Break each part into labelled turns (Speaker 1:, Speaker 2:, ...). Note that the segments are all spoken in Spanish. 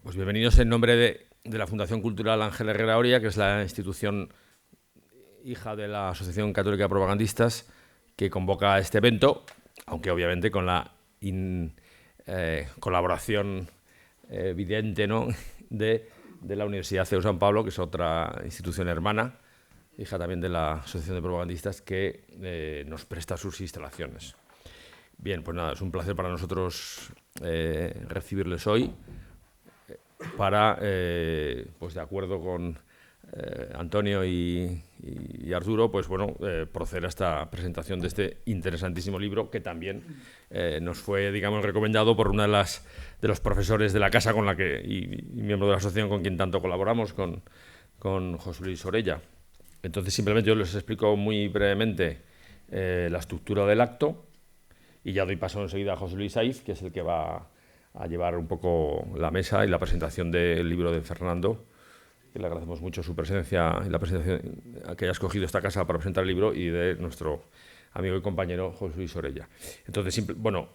Speaker 1: Pues bienvenidos en nombre de la Fundación Cultural Ángel Herrera Oria, que es la institución hija de la Asociación Católica de Propagandistas, que convoca este evento, aunque obviamente con la colaboración evidente, ¿no?, de la Universidad CEU San Pablo, que es otra institución hermana, hija también de la Asociación de Propagandistas, que nos presta sus instalaciones. Bien, pues nada, es un placer para nosotros recibirles hoy para, pues de acuerdo con Antonio y Arturo, pues bueno, proceder a esta presentación de este interesantísimo libro que también nos fue, digamos, recomendado por una de los profesores de la casa con la que y miembro de la asociación con quien tanto colaboramos, con José Luis Orella. Entonces, simplemente yo les explico muy brevemente la estructura del acto y ya doy paso enseguida a José Luis Saiz, que es el que va a llevar un poco la mesa y la presentación del libro de Fernando, que le agradecemos mucho su presencia y la presentación que haya escogido esta casa para presentar el libro, y de nuestro amigo y compañero José Luis Orella. Entonces, bueno.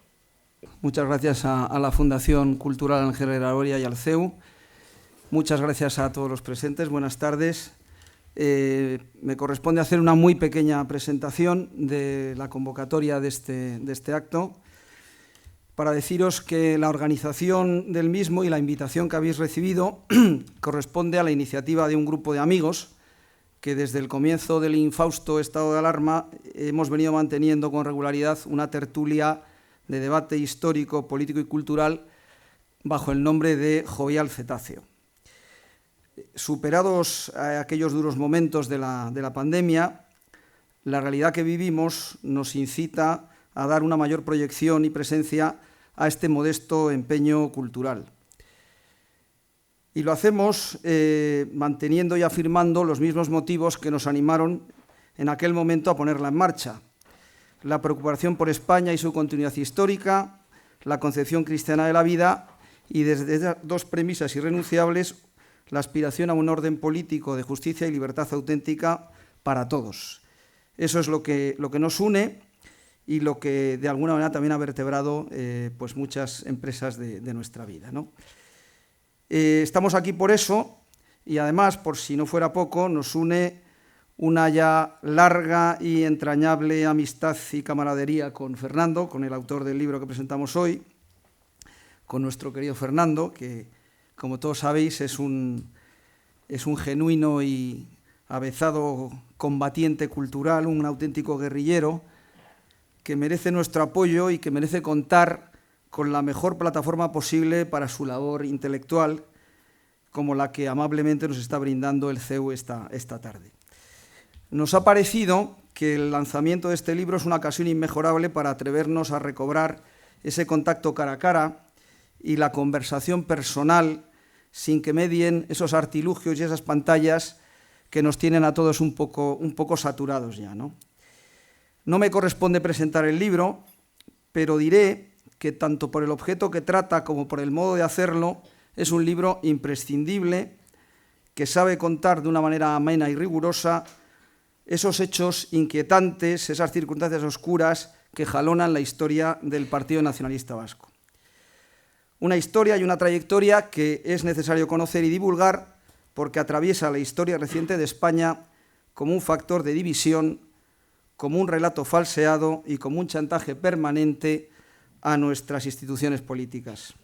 Speaker 2: Muchas gracias a la Fundación Cultural Ángel Herrera Oria y al CEU. Muchas gracias a todos los presentes. Buenas tardes. Me corresponde hacer una muy pequeña presentación de la convocatoria de este acto, para deciros que la organización del mismo y la invitación que habéis recibido corresponde a la iniciativa de un grupo de amigos que desde el comienzo del infausto estado de alarma hemos venido manteniendo con regularidad una tertulia de debate histórico, político y cultural bajo el nombre de Jovial Cetáceo. Superados aquellos duros momentos de la pandemia, la realidad que vivimos nos incita a dar una mayor proyección y presencia a este modesto empeño cultural. Y lo hacemos manteniendo y afirmando los mismos motivos que nos animaron en aquel momento a ponerla en marcha: la preocupación por España y su continuidad histórica, la concepción cristiana de la vida y, desde esas dos premisas irrenunciables, la aspiración a un orden político de justicia y libertad auténtica para todos. Eso es lo que nos une y lo que de alguna manera también ha vertebrado pues muchas empresas de nuestra vida, ¿no? Estamos aquí por eso, y además, por si no fuera poco, nos une una ya larga y entrañable amistad y camaradería con Fernando, con el autor del libro que presentamos hoy, con nuestro querido Fernando, que, como todos sabéis, es un genuino y avezado combatiente cultural, un auténtico guerrillero, que merece nuestro apoyo y que merece contar con la mejor plataforma posible para su labor intelectual, como la que amablemente nos está brindando el CEU esta tarde. Nos ha parecido que el lanzamiento de este libro es una ocasión inmejorable para atrevernos a recobrar ese contacto cara a cara y la conversación personal, sin que medien esos artilugios y esas pantallas que nos tienen a todos un poco saturados ya, ¿no? No me corresponde presentar el libro, pero diré que tanto por el objeto que trata como por el modo de hacerlo es un libro imprescindible que sabe contar de una manera amena y rigurosa esos hechos inquietantes, esas circunstancias oscuras que jalonan la historia del Partido Nacionalista Vasco. Una historia y una trayectoria que es necesario conocer y divulgar porque atraviesa la historia reciente de España como un factor de división, como un relato falseado y como un chantaje permanente a nuestras instituciones políticas.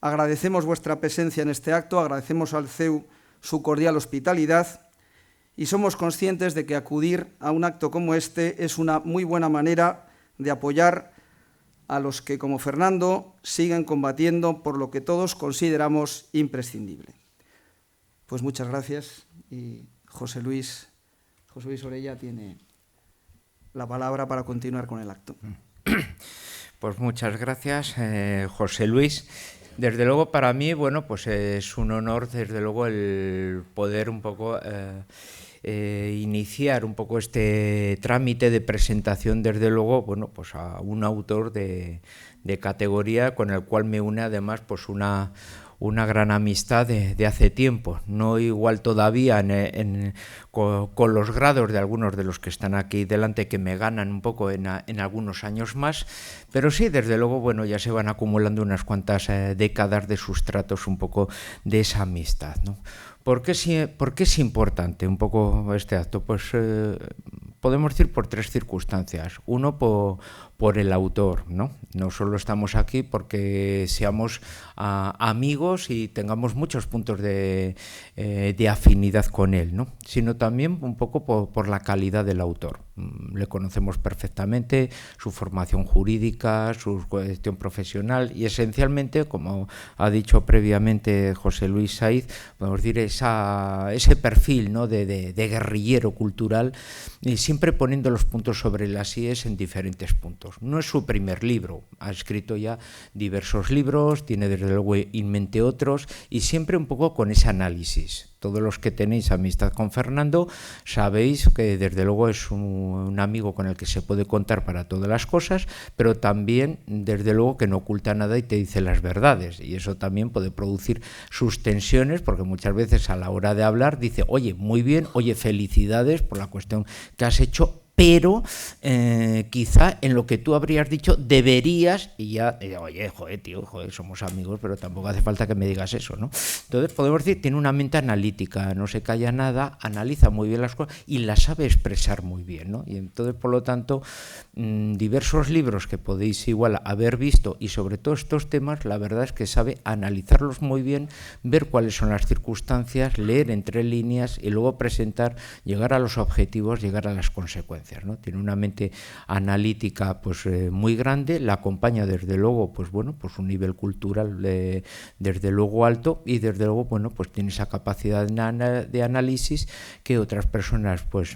Speaker 2: Agradecemos vuestra presencia en este acto, agradecemos al CEU su cordial hospitalidad y somos conscientes de que acudir a un acto como este es una muy buena manera de apoyar a los que, como Fernando, siguen combatiendo por lo que todos consideramos imprescindible. Pues muchas gracias, y José Luis Orella tiene la palabra para continuar con el acto.
Speaker 3: Pues muchas gracias, José Luis. Desde luego, para mí, bueno, pues es un honor, desde luego, el poder un poco iniciar un poco este trámite de presentación, desde luego, bueno, pues a un autor de categoría, con el cual me une además pues una una gran amistad de hace tiempo, no igual todavía con los grados de algunos de los que están aquí delante, que me ganan un poco en algunos años más, pero sí, desde luego, bueno, ya se van acumulando unas cuantas décadas de sustratos un poco de esa amistad, ¿no? ¿Por qué es importante un poco este acto? Pues podemos decir por tres circunstancias. Uno, por el autor, ¿no? No solo estamos aquí porque seamos amigos y tengamos muchos puntos de afinidad con él, ¿no? Sino también un poco por la calidad del autor. Le conocemos perfectamente, su formación jurídica, su cuestión profesional y esencialmente, como ha dicho previamente José Luis Saiz, podemos decir ese perfil, ¿no? de guerrillero cultural, y siempre poniendo los puntos sobre las íes en diferentes puntos. No es su primer libro, ha escrito ya diversos libros, tiene desde luego en mente otros, y siempre un poco con ese análisis. Todos los que tenéis amistad con Fernando sabéis que desde luego es un amigo con el que se puede contar para todas las cosas, pero también desde luego que no oculta nada y te dice las verdades, y eso también puede producir sus tensiones, porque muchas veces a la hora de hablar dice, oye, muy bien, oye, felicidades por la cuestión que has hecho, pero quizá en lo que tú habrías dicho deberías, y ya, oye, joder, tío, joder, somos amigos, pero tampoco hace falta que me digas eso, ¿no? Entonces podemos decir, tiene una mente analítica, no se calla nada, analiza muy bien las cosas y las sabe expresar muy bien, ¿no? Y entonces, por lo tanto, diversos libros que podéis igual haber visto, y sobre todo estos temas, la verdad es que sabe analizarlos muy bien, ver cuáles son las circunstancias, leer entre líneas y luego presentar, llegar a los objetivos, llegar a las consecuencias, ¿no? Tiene una mente analítica pues muy grande, la acompaña desde luego pues bueno, pues un nivel cultural desde luego alto, y desde luego bueno, pues tiene esa capacidad de análisis que otras personas pues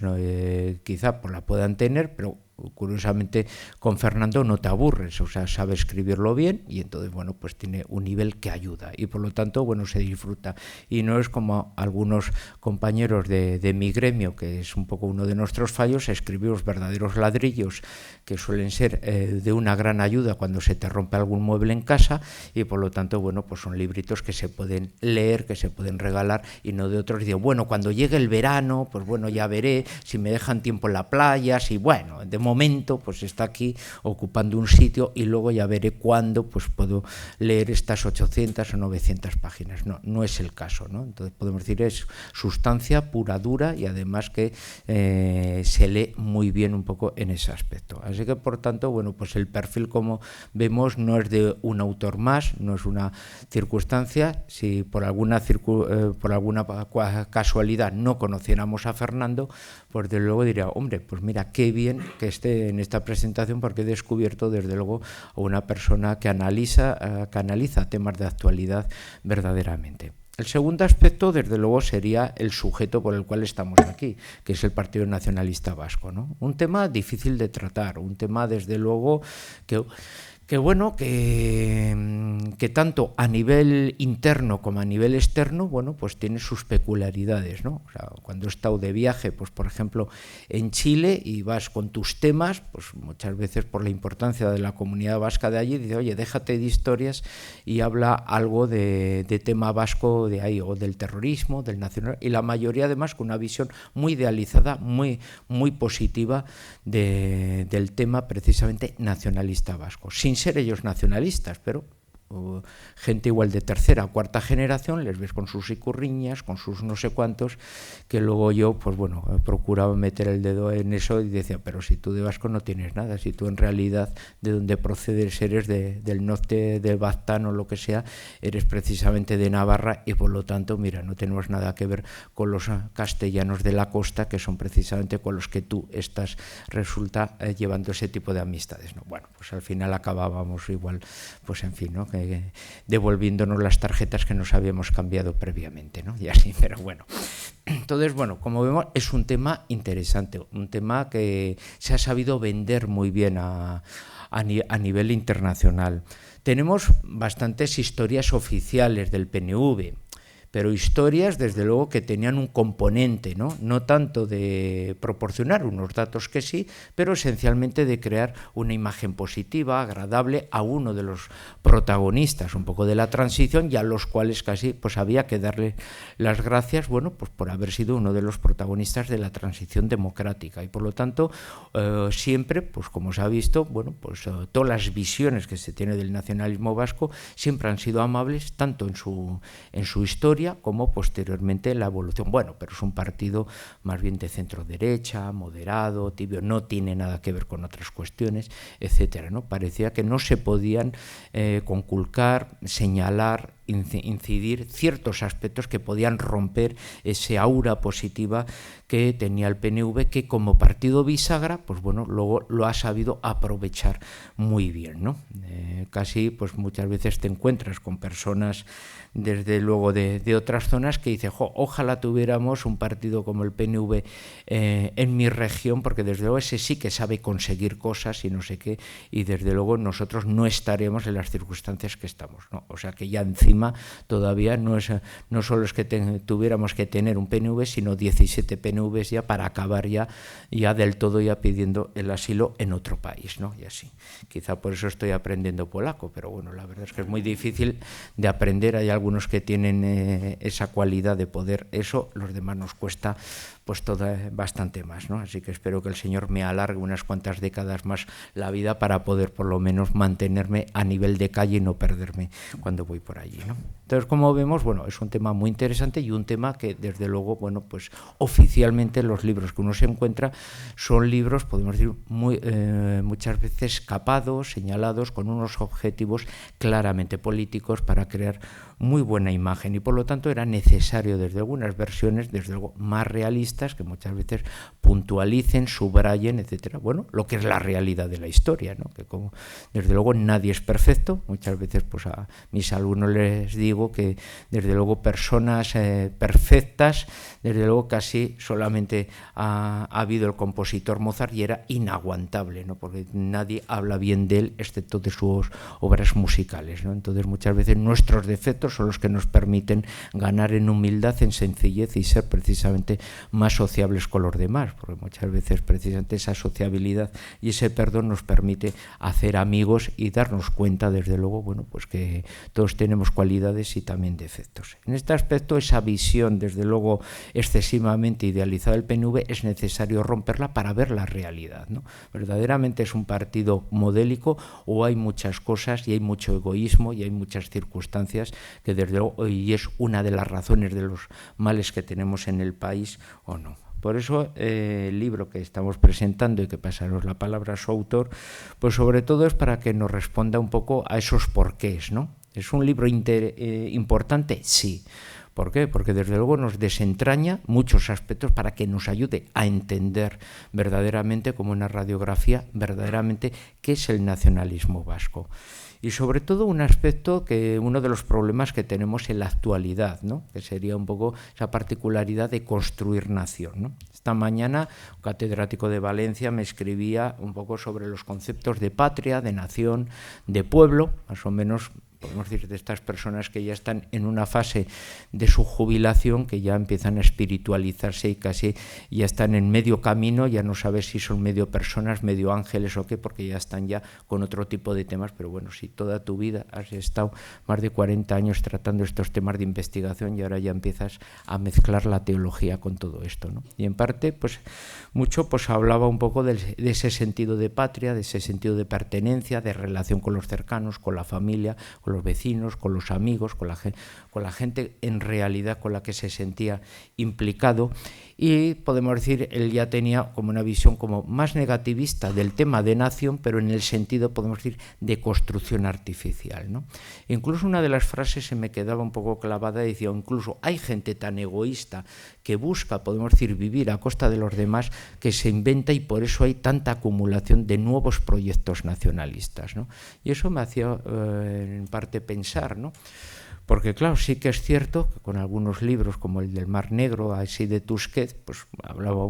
Speaker 3: quizá pues la puedan tener, pero curiosamente con Fernando no te aburres, o sea, sabe escribirlo bien, y entonces bueno, pues tiene un nivel que ayuda y por lo tanto bueno, se disfruta, y no es como algunos compañeros de mi gremio, que es un poco uno de nuestros fallos, escribimos verdaderos ladrillos que suelen ser de una gran ayuda cuando se te rompe algún mueble en casa, y por lo tanto bueno, pues son libritos que se pueden leer, que se pueden regalar, y no de otros, digo, bueno, cuando llegue el verano, pues bueno, ya veré si me dejan tiempo en la playa, si bueno, de momento pues está aquí ocupando un sitio y luego ya veré cuándo pues puedo leer estas 800 o 900 páginas. No es el caso, ¿no? Entonces podemos decir es sustancia pura, dura, y además que se lee muy bien un poco en ese aspecto. Así que por tanto, bueno, pues el perfil, como vemos, no es de un autor más, no es una circunstancia. Si por alguna casualidad no conociéramos a Fernando, pues desde luego diría, hombre, pues mira, qué bien que esté en esta presentación, porque he descubierto desde luego a una persona que analiza temas de actualidad verdaderamente. El segundo aspecto, desde luego, sería el sujeto por el cual estamos aquí, que es el Partido Nacionalista Vasco, ¿no? Un tema difícil de tratar, un tema desde luego que bueno, que tanto a nivel interno como a nivel externo, bueno, pues tiene sus peculiaridades, ¿no? O sea, cuando he estado de viaje, pues por ejemplo, en Chile, y vas con tus temas, pues muchas veces por la importancia de la comunidad vasca de allí, dice, oye, déjate de historias y habla algo de tema vasco de ahí, o del terrorismo, del nacional, y la mayoría además con una visión muy idealizada, muy positiva del tema precisamente nacionalista vasco, sin ser ellos nacionalistas, pero gente igual de tercera o cuarta generación, les ves con sus icurriñas, con sus no sé cuántos, que luego yo, pues bueno, he procurado meter el dedo en eso y decía, pero si tú de vasco no tienes nada, si tú en realidad de donde procedes eres del norte de Baztán o lo que sea, eres precisamente de Navarra, y por lo tanto, mira, no tenemos nada que ver con los castellanos de la costa, que son precisamente con los que tú estás, resulta, llevando ese tipo de amistades, ¿no? Bueno, pues al final acabábamos igual, pues en fin, ¿no? Devolviéndonos las tarjetas que nos habíamos cambiado previamente, ¿no? Y así, pero bueno. Entonces, bueno, como vemos, es un tema interesante, un tema que se ha sabido vender muy bien a nivel internacional. Tenemos bastantes historias oficiales del PNV, pero historias desde luego que tenían un componente, no tanto de proporcionar unos datos que sí, pero esencialmente de crear una imagen positiva, agradable a uno de los protagonistas un poco de la transición, y a los cuales casi pues había que darle las gracias, bueno, pues por haber sido uno de los protagonistas de la transición democrática. Y por lo tanto siempre, pues como se ha visto, bueno, pues todas las visiones que se tiene del nacionalismo vasco siempre han sido amables, tanto en su historia como posteriormente en la evolución. Bueno, pero es un partido más bien de centro derecha, moderado, tibio, no tiene nada que ver con otras cuestiones, etcétera, ¿no? Parecía que no se podían conculcar, señalar, incidir ciertos aspectos que podían romper ese aura positiva que tenía el PNV, que como partido bisagra, pues bueno, luego lo ha sabido aprovechar muy bien, ¿no? Casi pues muchas veces te encuentras con personas desde luego de otras zonas que dicen, ojalá tuviéramos un partido como el PNV en mi región, porque desde luego ese sí que sabe conseguir cosas y no sé qué, y desde luego nosotros no estaremos en las circunstancias que estamos, ¿no? O sea que ya encima todavía no solo es que tuviéramos que tener un PNV, sino 17 PNVs ya para acabar ya del todo ya pidiendo el asilo en otro país, ¿no? Y así. Quizá por eso estoy aprendiendo polaco, pero bueno, la verdad es que es muy difícil de aprender. Hay algunos que tienen esa cualidad de poder eso, los demás nos cuesta pues bastante más, ¿no? Así que espero que el Señor me alargue unas cuantas décadas más la vida para poder por lo menos mantenerme a nivel de calle y no perderme cuando voy por allí, ¿no? Entonces, como vemos, bueno, es un tema muy interesante y un tema que desde luego, bueno, pues oficialmente los libros que uno se encuentra son libros, podemos decir, muchas veces capados, señalados, con unos objetivos claramente políticos para crear muy buena imagen, y por lo tanto era necesario desde algunas versiones, desde luego más realistas, que muchas veces puntualicen, subrayen, etcétera, bueno, lo que es la realidad de la historia, ¿no? Que como desde luego nadie es perfecto, muchas veces pues a mis alumnos les digo que desde luego personas perfectas, desde luego casi solamente ha habido el compositor Mozart, y era inaguantable, ¿no? Porque nadie habla bien de él excepto de sus obras musicales, ¿no? Entonces muchas veces nuestros defectos son los que nos permiten ganar en humildad, en sencillez y ser precisamente más sociables con los demás, porque muchas veces precisamente esa sociabilidad y ese perdón nos permite hacer amigos y darnos cuenta desde luego, bueno, pues que todos tenemos cualidades y también defectos. En este aspecto, esa visión desde luego excesivamente idealizada del PNV es necesario romperla para ver la realidad, ¿no? ¿Verdaderamente es un partido modélico o hay muchas cosas y hay mucho egoísmo y hay muchas circunstancias que desde luego y es una de las razones de los males que tenemos en el país o no? Por eso el libro que estamos presentando, y que pasaros la palabra a su autor, pues sobre todo es para que nos responda un poco a esos porqués, ¿no? ¿Es un libro importante? Sí. ¿Por qué? Porque desde luego nos desentraña muchos aspectos para que nos ayude a entender verdaderamente, como una radiografía, verdaderamente qué es el nacionalismo vasco. Y sobre todo un aspecto que uno de los problemas que tenemos en la actualidad, ¿no? Que sería un poco esa particularidad de construir nación, ¿no? Esta mañana un catedrático de Valencia me escribía un poco sobre los conceptos de patria, de nación, de pueblo, más o menos podemos decir de estas personas que ya están en una fase de su jubilación, que ya empiezan a espiritualizarse y casi ya están en medio camino, ya no sabes si son medio personas, medio ángeles o qué, porque ya están ya con otro tipo de temas. Pero bueno, si toda tu vida has estado más de 40 años tratando estos temas de investigación y ahora ya empiezas a mezclar la teología con todo esto, ¿no? Y en parte, pues mucho pues hablaba un poco de ese sentido de patria, de ese sentido de pertenencia, de relación con los cercanos, con la familia, con los vecinos, con los amigos, con la gente en realidad con la que se sentía implicado. Y podemos decir, él ya tenía como una visión como más negativista del tema de nación, pero en el sentido, podemos decir, de construcción artificial, ¿no? Incluso una de las frases se me quedaba un poco clavada, decía, incluso hay gente tan egoísta que busca, podemos decir, vivir a costa de los demás, que se inventa, y por eso hay tanta acumulación de nuevos proyectos nacionalistas, ¿no? Y eso me hacía en parte pensar, ¿no? Porque claro, sí que es cierto que con algunos libros como el del Mar Negro, así de Tusquets, pues hablaba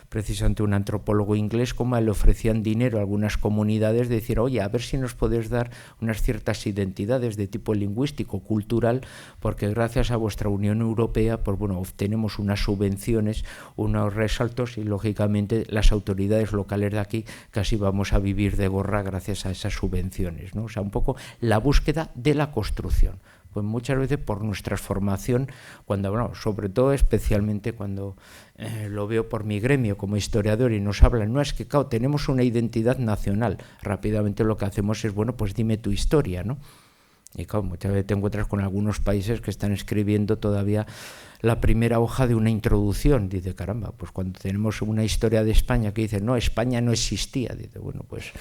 Speaker 3: precisamente un antropólogo inglés, como le ofrecían dinero a algunas comunidades de decir, oye, a ver si nos podéis dar unas ciertas identidades de tipo lingüístico, cultural, porque gracias a vuestra Unión Europea, pues bueno, obtenemos unas subvenciones, unos resaltos y lógicamente las autoridades locales de aquí casi vamos a vivir de gorra gracias a esas subvenciones, ¿no? O sea, un poco la búsqueda de la construcción. Pues muchas veces por nuestra formación, cuando, bueno, sobre todo especialmente cuando lo veo por mi gremio como historiador y nos hablan, no, es que claro, tenemos una identidad nacional, rápidamente lo que hacemos es, bueno, pues dime tu historia, ¿no? Y claro, muchas veces te encuentras con algunos países que están escribiendo todavía la primera hoja de una introducción. Dice, caramba, pues cuando tenemos una historia de España que dice, no, España no existía, dice, bueno, pues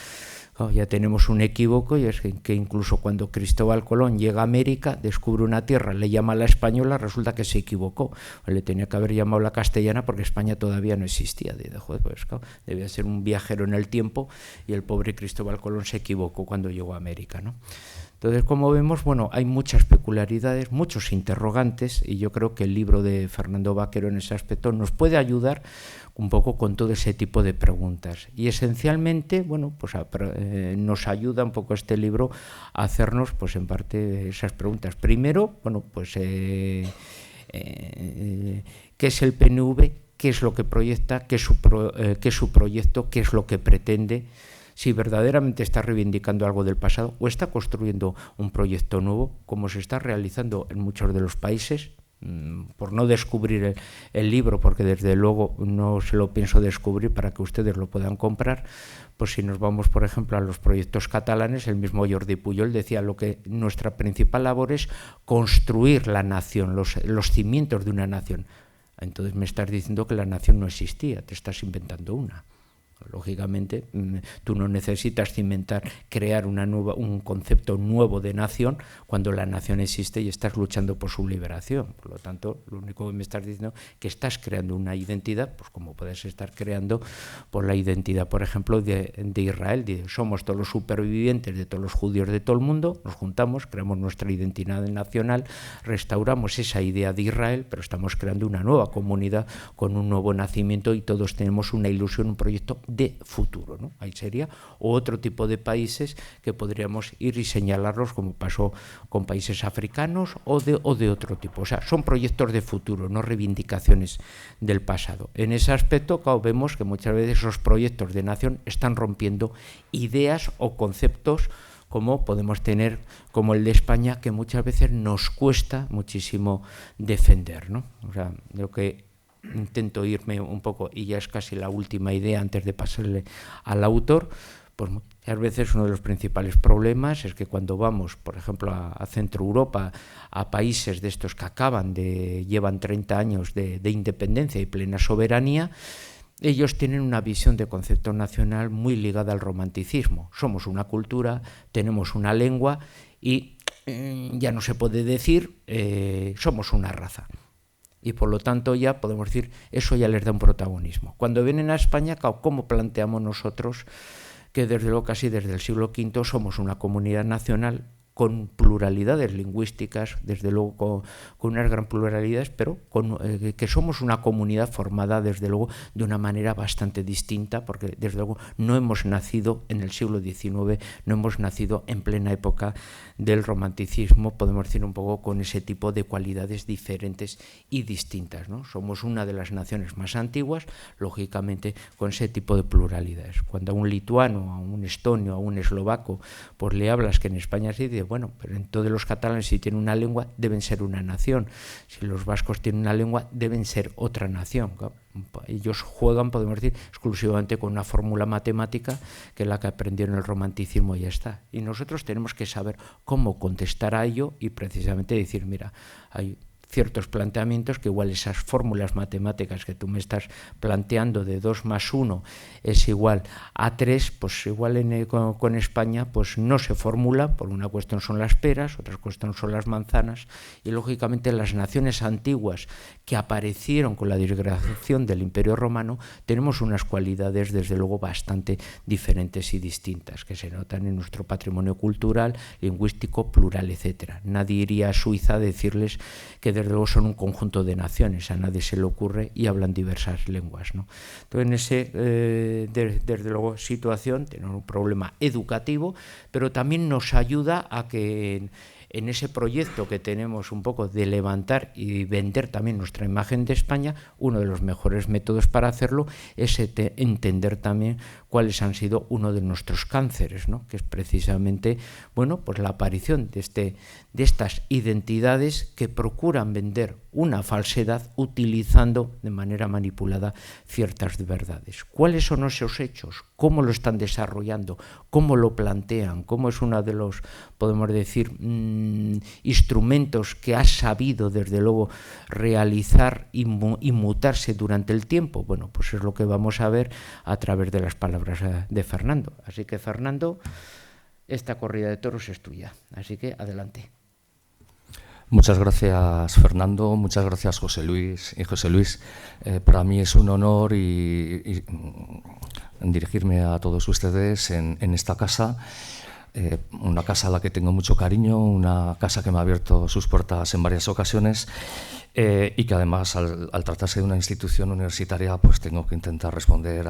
Speaker 3: claro, ya tenemos un equívoco, y es que incluso cuando Cristóbal Colón llega a América, descubre una tierra, le llama la española, resulta que se equivocó. Le tenía que haber llamado la castellana porque España todavía no existía. Dice, joder, pues claro, debía ser un viajero en el tiempo y el pobre Cristóbal Colón se equivocó cuando llegó a América, ¿no? Entonces, como vemos, bueno, hay muchas peculiaridades, muchos interrogantes, y yo creo que el libro de Fernando Vaquero en ese aspecto nos puede ayudar un poco con todo ese tipo de preguntas. Y esencialmente, bueno, pues nos ayuda un poco este libro a hacernos, pues en parte, esas preguntas. Primero, bueno, pues ¿qué es el PNV? ¿Qué es lo que proyecta? ¿Qué es su proyecto? ¿Qué es lo que pretende? Si verdaderamente está reivindicando algo del pasado o está construyendo un proyecto nuevo, como se está realizando en muchos de los países. Por no descubrir el libro, porque desde luego no se lo pienso descubrir para que ustedes lo puedan comprar, pues si nos vamos, por ejemplo, a los proyectos catalanes, el mismo Jordi Pujol decía lo que nuestra principal labor es construir la nación, los cimientos de una nación. Entonces me estás diciendo que la nación no existía, te estás inventando una. Lógicamente, tú no necesitas crear un concepto nuevo de nación cuando la nación existe y estás luchando por su liberación. Por lo tanto, lo único que me estás diciendo es que estás creando una identidad, pues como puedes estar creando por la identidad, por ejemplo, de Israel. Somos todos los supervivientes de todos los judíos de todo el mundo, nos juntamos, creamos nuestra identidad nacional, restauramos esa idea de Israel, pero estamos creando una nueva comunidad con un nuevo nacimiento y todos tenemos una ilusión, un proyecto de futuro, ¿no? Ahí sería otro tipo de países que podríamos ir y señalarlos, como pasó con países africanos o de otro tipo. O sea, son proyectos de futuro, no reivindicaciones del pasado. En ese aspecto, claro, vemos que muchas veces esos proyectos de nación están rompiendo ideas o conceptos como podemos tener, como el de España, que muchas veces nos cuesta muchísimo defender, ¿no? O sea, lo que intento irme un poco, y ya es casi la última idea antes de pasarle al autor, pues muchas veces uno de los principales problemas es que cuando vamos, por ejemplo, a Centro Europa, a países de estos que llevan 30 años de independencia y plena soberanía, ellos tienen una visión de concepto nacional muy ligada al romanticismo. Somos una cultura, tenemos una lengua y ya no se puede decir somos una raza. Y por lo tanto ya podemos decir, eso ya les da un protagonismo. Cuando vienen a España, ¿cómo planteamos nosotros que desde luego casi desde el siglo V somos una comunidad nacional con pluralidades lingüísticas, desde luego con unas gran pluralidades, pero que somos una comunidad formada desde luego de una manera bastante distinta, porque desde luego no hemos nacido en el siglo XIX, no hemos nacido en plena época del romanticismo, podemos decir un poco con ese tipo de cualidades diferentes y distintas, ¿no? Somos una de las naciones más antiguas, lógicamente con ese tipo de pluralidades. Cuando a un lituano, a un estonio, a un eslovaco, pues le hablas que en España se dice, bueno, pero en todos los catalanes si tienen una lengua deben ser una nación, si los vascos tienen una lengua deben ser otra nación. Ellos juegan, podemos decir, exclusivamente con una fórmula matemática que es la que aprendieron el romanticismo y ya está. Y nosotros tenemos que saber cómo contestar a ello y precisamente decir, mira, hay ciertos planteamientos que igual esas fórmulas matemáticas que tú me estás planteando de 2 más 1 es igual a 3, pues igual con España pues no se formula, por una cuestión son las peras, otra cuestión son las manzanas, y lógicamente las naciones antiguas que aparecieron con la disgregación del Imperio Romano tenemos unas cualidades desde luego bastante diferentes y distintas que se notan en nuestro patrimonio cultural, lingüístico, plural, etcétera. Nadie iría a Suiza a decirles que desde luego son un conjunto de naciones, a nadie se le ocurre, y hablan diversas lenguas, ¿no? Entonces, en ese, desde luego, situación, tenemos un problema educativo, pero también nos ayuda a que en ese proyecto que tenemos un poco de levantar y vender también nuestra imagen de España, uno de los mejores métodos para hacerlo es entender también cuáles han sido uno de nuestros cánceres, ¿no? Que es precisamente, bueno, pues la aparición de estas identidades que procuran vender una falsedad utilizando de manera manipulada ciertas verdades. ¿Cuáles son esos hechos? ¿Cómo lo están desarrollando? ¿Cómo lo plantean? ¿Cómo es uno de los, podemos decir, instrumentos que ha sabido desde luego realizar y mutarse durante el tiempo? Bueno, pues es lo que vamos a ver a través de las palabras de Fernando. Así que, Fernando, esta corrida de toros es tuya. Así que adelante.
Speaker 4: Muchas gracias, Fernando. Muchas gracias, José Luis. Y José Luis, para mí es un honor y dirigirme a todos ustedes en esta casa. Una casa a la que tengo mucho cariño, una casa que me ha abierto sus puertas en varias ocasiones y que además al tratarse de una institución universitaria pues tengo que intentar responder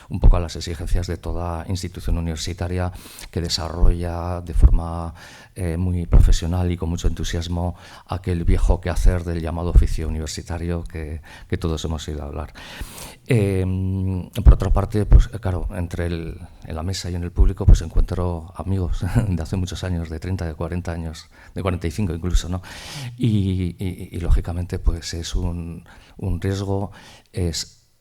Speaker 4: un poco a las exigencias de toda institución universitaria que desarrolla de forma muy profesional y con mucho entusiasmo aquel viejo quehacer del llamado oficio universitario que todos hemos oído hablar. Por otra parte, pues claro, en la mesa y en el público pues encuentro amigos de hace muchos años, de 30, de 40 años, de 45 incluso, ¿no? Y lógicamente pues es un riesgo,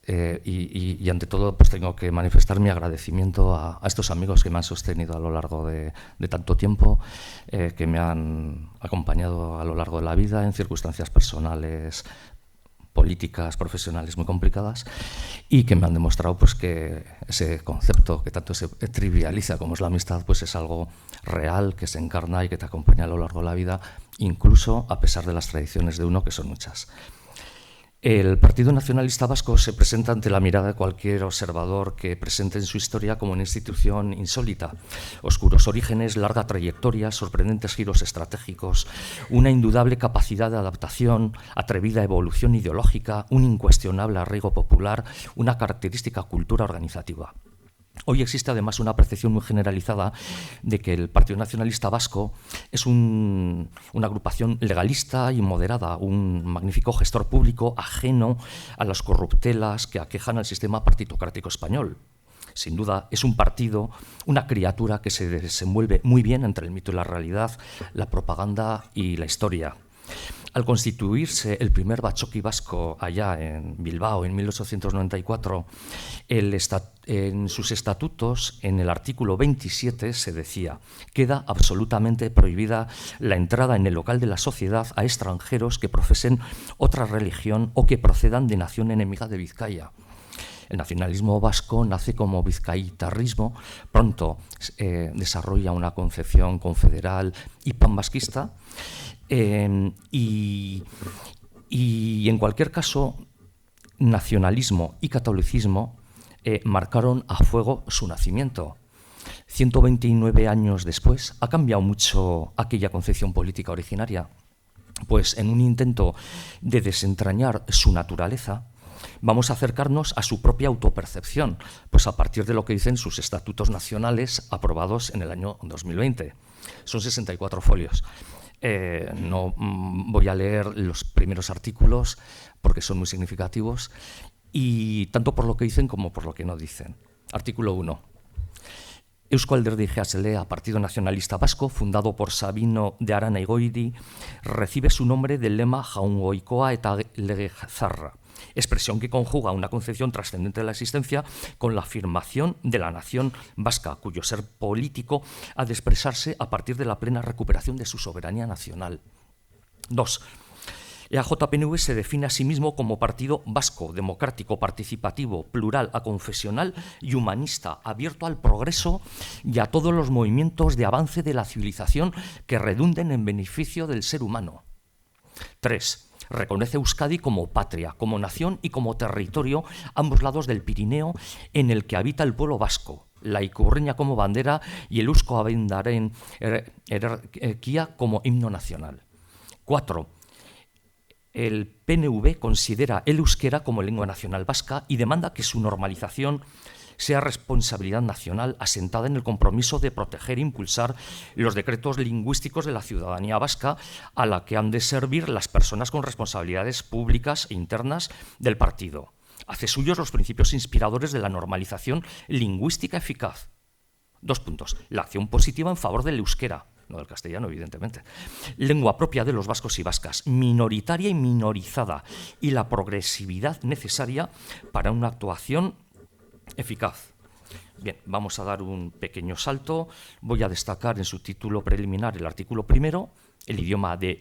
Speaker 4: y ante todo pues tengo que manifestar mi agradecimiento a estos amigos que me han sostenido a lo largo de tanto tiempo, que me han acompañado a lo largo de la vida en circunstancias personales, políticas, profesionales muy complicadas, y que me han demostrado pues que ese concepto que tanto se trivializa como es la amistad pues es algo real, que se encarna y que te acompaña a lo largo de la vida, incluso a pesar de las tradiciones de uno, que son muchas. El Partido Nacionalista Vasco se presenta ante la mirada de cualquier observador que presente en su historia como una institución insólita. Oscuros orígenes, larga trayectoria, sorprendentes giros estratégicos, una indudable capacidad de adaptación, atrevida evolución ideológica, un incuestionable arraigo popular, una característica cultura organizativa. Hoy existe además una percepción muy generalizada de que el Partido Nacionalista Vasco es una agrupación legalista y moderada, un magnífico gestor público ajeno a las corruptelas que aquejan al sistema partitocrático español. Sin duda, es un partido, una criatura que se desenvuelve muy bien entre el mito y la realidad, la propaganda y la historia. Al constituirse el primer Batzoki vasco allá en Bilbao en 1894, en sus estatutos, en el artículo 27, se decía: queda absolutamente prohibida la entrada en el local de la sociedad a extranjeros que profesen otra religión o que procedan de nación enemiga de Vizcaya. El nacionalismo vasco nace como vizcaitarrismo, pronto desarrolla una concepción confederal y panvasquista, y en cualquier caso, nacionalismo y catolicismo marcaron a fuego su nacimiento. 129 años después ha cambiado mucho aquella concepción política originaria, pues en un intento de desentrañar su naturaleza, vamos a acercarnos a su propia autopercepción, pues a partir de lo que dicen sus estatutos nacionales aprobados en el año 2020. Son 64 folios. No voy a leer los primeros artículos porque son muy significativos, y tanto por lo que dicen como por lo que no dicen. Artículo 1. Eusko Alderdi Jeltzalea, Partido Nacionalista Vasco, fundado por Sabino de Arana y Goiri, recibe su nombre del lema Jaungoikoa eta Legezarra, expresión que conjuga una concepción trascendente de la existencia con la afirmación de la nación vasca, cuyo ser político ha de expresarse a partir de la plena recuperación de su soberanía nacional. 2. EAJ-PNV se define a sí mismo como partido vasco, democrático, participativo, plural, aconfesional y humanista, abierto al progreso y a todos los movimientos de avance de la civilización que redunden en beneficio del ser humano. 3. Reconoce a Euskadi como patria, como nación y como territorio a ambos lados del Pirineo en el que habita el pueblo vasco, la Ikurriña como bandera y el Eusko Abendarren Erkia como himno nacional. 4. El PNV considera el euskera como lengua nacional vasca y demanda que su normalización sea responsabilidad nacional asentada en el compromiso de proteger e impulsar los decretos lingüísticos de la ciudadanía vasca a la que han de servir las personas con responsabilidades públicas e internas del partido. Hace suyos los principios inspiradores de la normalización lingüística eficaz. 2 puntos. La acción positiva en favor del euskera, no del castellano, evidentemente. Lengua propia de los vascos y vascas, minoritaria y minorizada, y la progresividad necesaria para una actuación eficaz. Bien, vamos a dar un pequeño salto. Voy a destacar en su título preliminar el artículo primero. El idioma del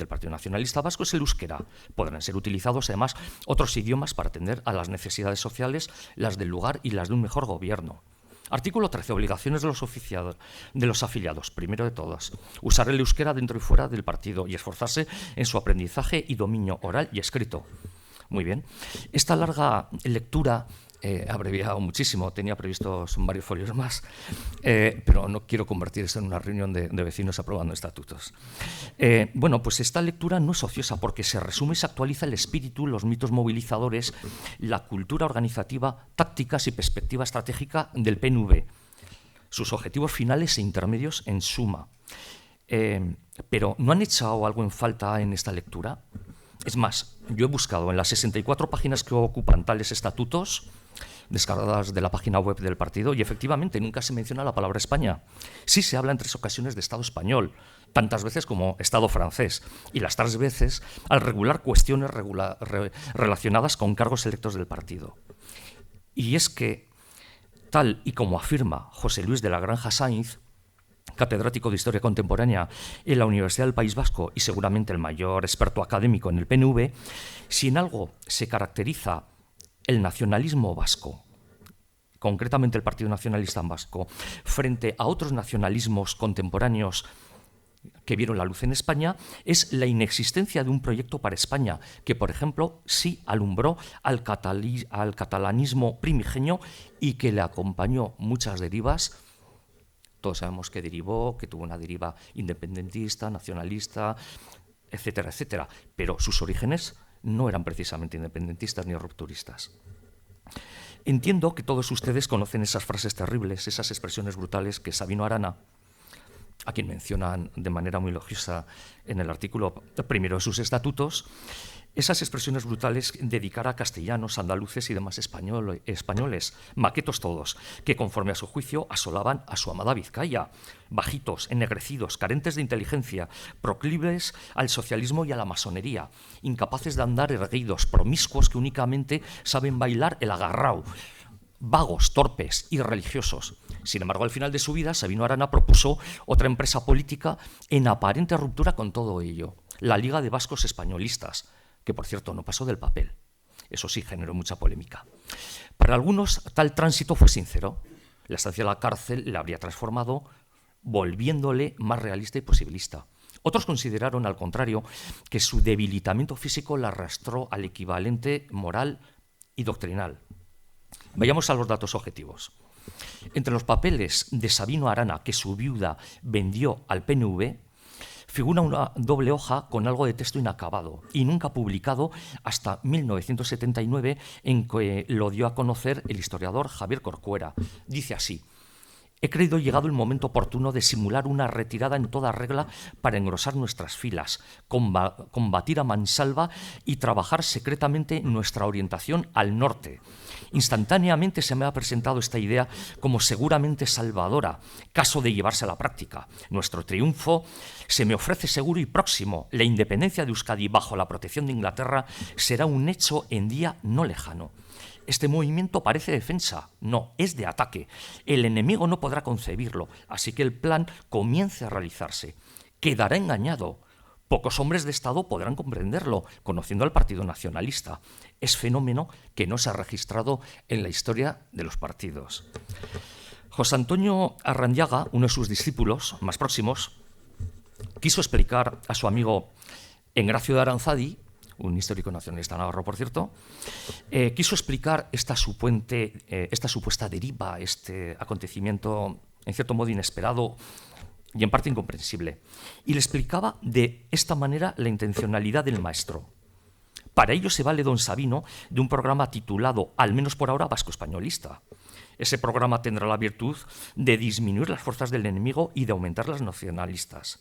Speaker 4: Partido Nacionalista Vasco es el euskera. Podrán ser utilizados además otros idiomas para atender a las necesidades sociales, las del lugar y las de un mejor gobierno. Artículo 13. Obligaciones de los afiliados. Primero de todas, usar el euskera dentro y fuera del partido y esforzarse en su aprendizaje y dominio oral y escrito. Muy bien. Esta larga lectura he abreviado muchísimo, tenía previstos varios folios más, pero no quiero convertir esto en una reunión de vecinos aprobando estatutos. Bueno, pues esta lectura no es ociosa porque se resume y se actualiza el espíritu, los mitos movilizadores, la cultura organizativa, tácticas y perspectiva estratégica del PNV, sus objetivos finales e intermedios en suma. Pero ¿no han echado algo en falta en esta lectura? Es más, yo he buscado en las 64 páginas que ocupan tales estatutos, descargadas de la página web del partido, y efectivamente nunca se menciona la palabra España. Sí se habla en 3 ocasiones de Estado español, tantas veces como Estado francés, y las 3 veces al regular cuestiones relacionadas con cargos electos del partido. Y es que, tal y como afirma José Luis de la Granja Sainz, catedrático de Historia Contemporánea en la Universidad del País Vasco y seguramente el mayor experto académico en el PNV, si en algo se caracteriza el nacionalismo vasco, concretamente el Partido Nacionalista Vasco, frente a otros nacionalismos contemporáneos que vieron la luz en España, es la inexistencia de un proyecto para España, que, por ejemplo, sí alumbró al catalanismo primigenio y que le acompañó muchas derivas. Todos sabemos que derivó, que tuvo una deriva independentista, nacionalista, etcétera, etcétera. Pero sus orígenes no eran precisamente independentistas ni rupturistas. Entiendo que todos ustedes conocen esas frases terribles, esas expresiones brutales que Sabino Arana, a quien mencionan de manera muy elogiosa en el artículo primero de sus estatutos, esas expresiones brutales dedicar a castellanos, andaluces y demás españoles, maquetos todos, que conforme a su juicio asolaban a su amada Vizcaya, bajitos, ennegrecidos, carentes de inteligencia, proclives al socialismo y a la masonería, incapaces de andar erguidos, promiscuos que únicamente saben bailar el agarrao, vagos, torpes, irreligiosos. Sin embargo, al final de su vida, Sabino Arana propuso otra empresa política en aparente ruptura con todo ello, la Liga de Vascos Españolistas, que por cierto no pasó del papel. Eso sí generó mucha polémica. Para algunos tal tránsito fue sincero. La estancia en la cárcel le habría transformado, volviéndole más realista y posibilista. Otros consideraron, al contrario, que su debilitamiento físico la arrastró al equivalente moral y doctrinal. Vayamos a los datos objetivos. Entre los papeles de Sabino Arana que su viuda vendió al PNV, figura una doble hoja con algo de texto inacabado y nunca publicado hasta 1979, en que lo dio a conocer el historiador Javier Corcuera. Dice así: he creído llegado el momento oportuno de simular una retirada en toda regla para engrosar nuestras filas, combatir a mansalva y trabajar secretamente nuestra orientación al norte. Instantáneamente se me ha presentado esta idea como seguramente salvadora, caso de llevarse a la práctica. Nuestro triunfo se me ofrece seguro y próximo. La independencia de Euskadi bajo la protección de Inglaterra será un hecho en día no lejano. Este movimiento parece defensa, no, es de ataque. El enemigo no podrá concebirlo, así que el plan comience a realizarse. Quedará engañado, Pocos hombres de Estado podrán comprenderlo, conociendo al Partido Nacionalista. Es fenómeno que no se ha registrado en la historia de los partidos. José Antonio Arrandiaga, uno de sus discípulos más próximos, quiso explicar a su amigo Engracio de Aranzadi, un histórico nacionalista navarro, por cierto, quiso explicar esta supuesta deriva, este acontecimiento en cierto modo inesperado y en parte incomprensible. Y le explicaba de esta manera la intencionalidad del maestro. Para ello se vale don Sabino de un programa titulado, al menos por ahora, vasco-españolista. Ese programa tendrá la virtud de disminuir las fuerzas del enemigo y de aumentar las nacionalistas.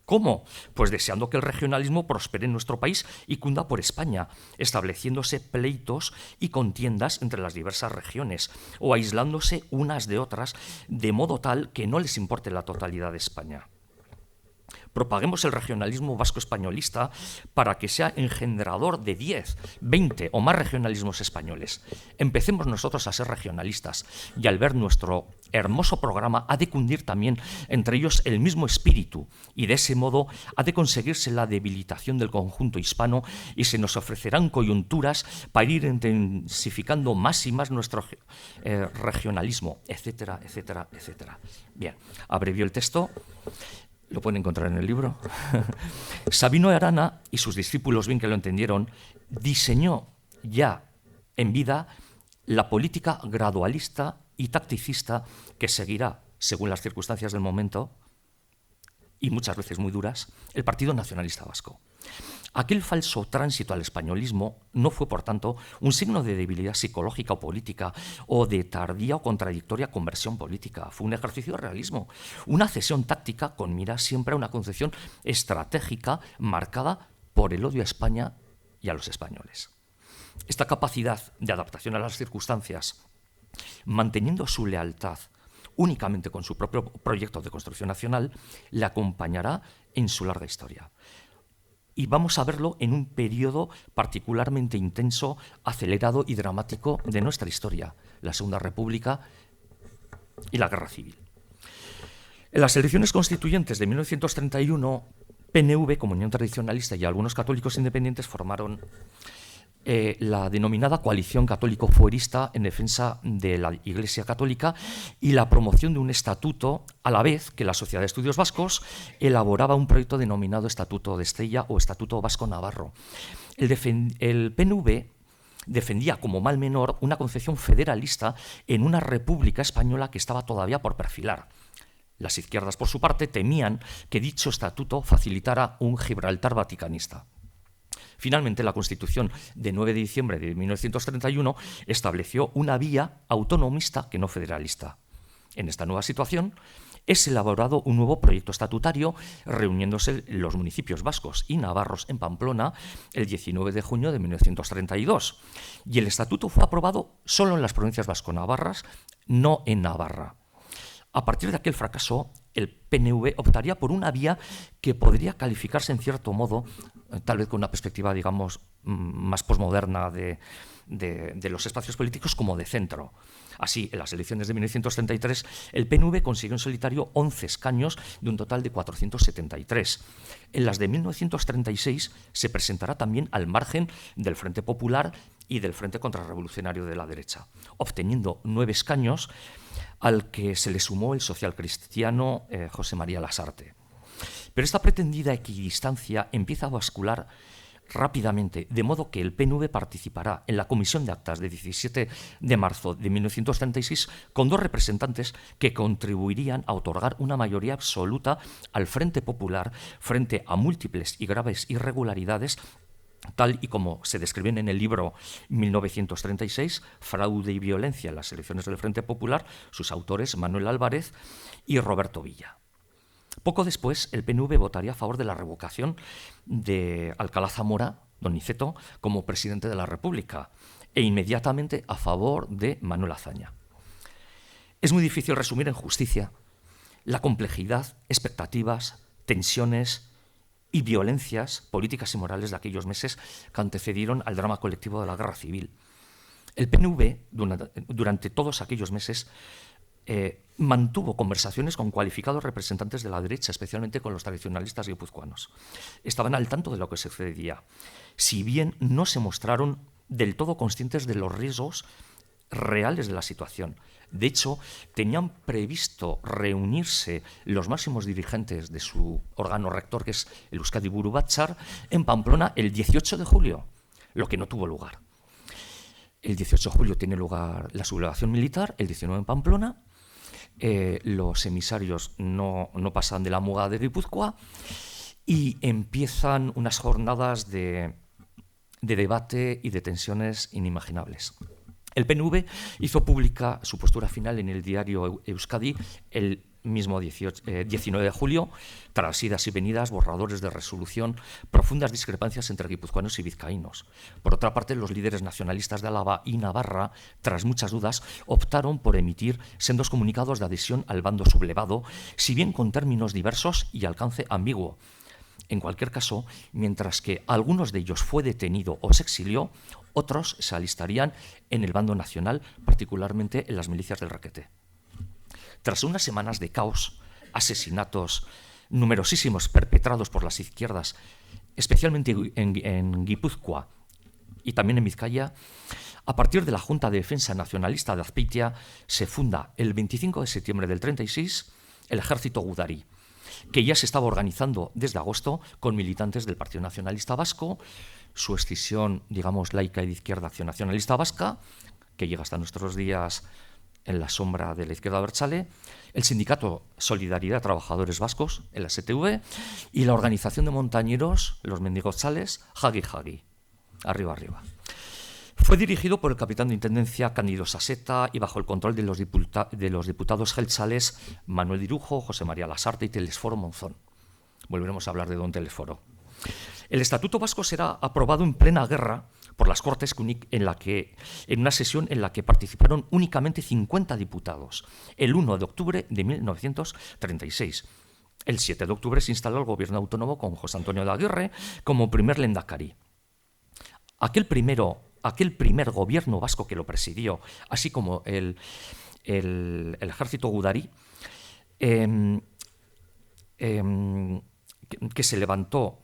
Speaker 4: ¿Cómo? Pues deseando que el regionalismo prospere en nuestro país y cunda por España, estableciéndose pleitos y contiendas entre las diversas regiones, o aislándose unas de otras, de modo tal que no les importe la totalidad de España. Propaguemos el regionalismo vasco-españolista para que sea engendrador de 10, 20 o más regionalismos españoles. Empecemos nosotros a ser regionalistas y al ver nuestro hermoso programa ha de cundir también entre ellos el mismo espíritu y de ese modo ha de conseguirse la debilitación del conjunto hispano y se nos ofrecerán coyunturas para ir intensificando más y más nuestro regionalismo, etcétera, etcétera, etcétera. Bien, abrevió el texto. Lo pueden encontrar en el libro. Sabino Arana y sus discípulos, bien que lo entendieron, diseñó ya en vida la política gradualista y tacticista que seguirá, según las circunstancias del momento, y muchas veces muy duras, el Partido Nacionalista Vasco. Aquel falso tránsito al españolismo no fue, por tanto, un signo de debilidad psicológica o política o de tardía o contradictoria conversión política. Fue un ejercicio de realismo, una cesión táctica con mira siempre a una concepción estratégica marcada por el odio a España y a los españoles. Esta capacidad de adaptación a las circunstancias, manteniendo su lealtad únicamente con su propio proyecto de construcción nacional, le acompañará en su larga historia. Y vamos a verlo en un periodo particularmente intenso, acelerado y dramático de nuestra historia, la Segunda República y la Guerra Civil. En las elecciones constituyentes de 1931, PNV, Comunión Tradicionalista y algunos católicos independientes formaron la denominada coalición católico-fuerista en defensa de la Iglesia Católica y la promoción de un estatuto, a la vez que la Sociedad de Estudios Vascos elaboraba un proyecto denominado Estatuto de Estella o Estatuto Vasco-Navarro. El PNV defendía como mal menor una concepción federalista en una república española que estaba todavía por perfilar. Las izquierdas, por su parte, temían que dicho estatuto facilitara un Gibraltar vaticanista. Finalmente, la Constitución de 9 de diciembre de 1931 estableció una vía autonomista que no federalista. En esta nueva situación es elaborado un nuevo proyecto estatutario reuniéndose los municipios vascos y navarros en Pamplona el 19 de junio de 1932. Y el estatuto fue aprobado solo en las provincias vasco-navarras, no en Navarra. A partir de aquel fracaso, el PNV optaría por una vía que podría calificarse en cierto modo, tal vez con una perspectiva, digamos, más posmoderna de los espacios políticos, como de centro. Así, en las elecciones de 1933, el PNV consiguió en solitario 11 escaños de un total de 473. En las de 1936 se presentará también al margen del Frente Popular y del Frente Contrarrevolucionario de la derecha, obteniendo 9 escaños, al que se le sumó el socialcristiano José María Lasarte. Pero esta pretendida equidistancia empieza a bascular rápidamente, de modo que el PNV participará en la Comisión de Actas de 17 de marzo de 1936 con 2 representantes que contribuirían a otorgar una mayoría absoluta al Frente Popular frente a múltiples y graves irregularidades, tal y como se describen en el libro 1936, Fraude y violencia en las elecciones del Frente Popular, sus autores Manuel Álvarez y Roberto Villa. Poco después, el PNV votaría a favor de la revocación de Alcalá Zamora, don Niceto, como presidente de la República, e inmediatamente a favor de Manuel Azaña. Es muy difícil resumir en justicia la complejidad, expectativas, tensiones y violencias políticas y morales de aquellos meses que antecedieron al drama colectivo de la Guerra Civil. El PNV, durante todos aquellos meses, mantuvo conversaciones con cualificados representantes de la derecha, especialmente con los tradicionalistas guipuzcoanos. Estaban al tanto de lo que sucedía, si bien no se mostraron del todo conscientes de los riesgos reales de la situación. De hecho, tenían previsto reunirse los máximos dirigentes de su órgano rector, que es el Euskadi Buru Batzar, en Pamplona el 18 de julio, lo que no tuvo lugar. El 18 de julio tiene lugar la sublevación militar, el 19 en Pamplona. Los emisarios no pasan de la muga de Guipúzcoa y empiezan unas jornadas de debate y de tensiones inimaginables. El PNV hizo pública su postura final en el diario Euskadi el mismo 19 de julio, tras idas y venidas, borradores de resolución, profundas discrepancias entre guipuzcoanos y vizcaínos. Por otra parte, los líderes nacionalistas de Álava y Navarra, tras muchas dudas, optaron por emitir sendos comunicados de adhesión al bando sublevado, si bien con términos diversos y alcance ambiguo. En cualquier caso, mientras que algunos de ellos fue detenido o se exilió, otros se alistarían en el bando nacional, particularmente en las milicias del Requete. Tras unas semanas de caos, asesinatos numerosísimos perpetrados por las izquierdas, especialmente en Guipúzcoa y también en Vizcaya, a partir de la Junta de Defensa Nacionalista de Azpeitia se funda el 25 de septiembre del 36 el Ejército Gudari, que ya se estaba organizando desde agosto con militantes del Partido Nacionalista Vasco, su escisión, digamos, laica y de izquierda Acción Nacionalista Vasca, que llega hasta nuestros días en la sombra de la izquierda abertzale, el sindicato Solidaridad Trabajadores Vascos, el STV, y la organización de montañeros, los mendigotzales, Hagi Hagi, arriba arriba. Fue dirigido por el capitán de intendencia Cándido Saseta y bajo el control de los diputados geltzales Manuel Dirujo, José María Lasarte y Telesforo Monzón. Volveremos a hablar de don Telesforo. El Estatuto Vasco será aprobado en plena guerra por las Cortes en una sesión en la que participaron únicamente 50 diputados, el 1 de octubre de 1936. El 7 de octubre se instaló el gobierno autónomo con José Antonio de Aguirre como primer lehendakari. Aquel primer gobierno vasco que lo presidió, así como el ejército Gudari, que se levantó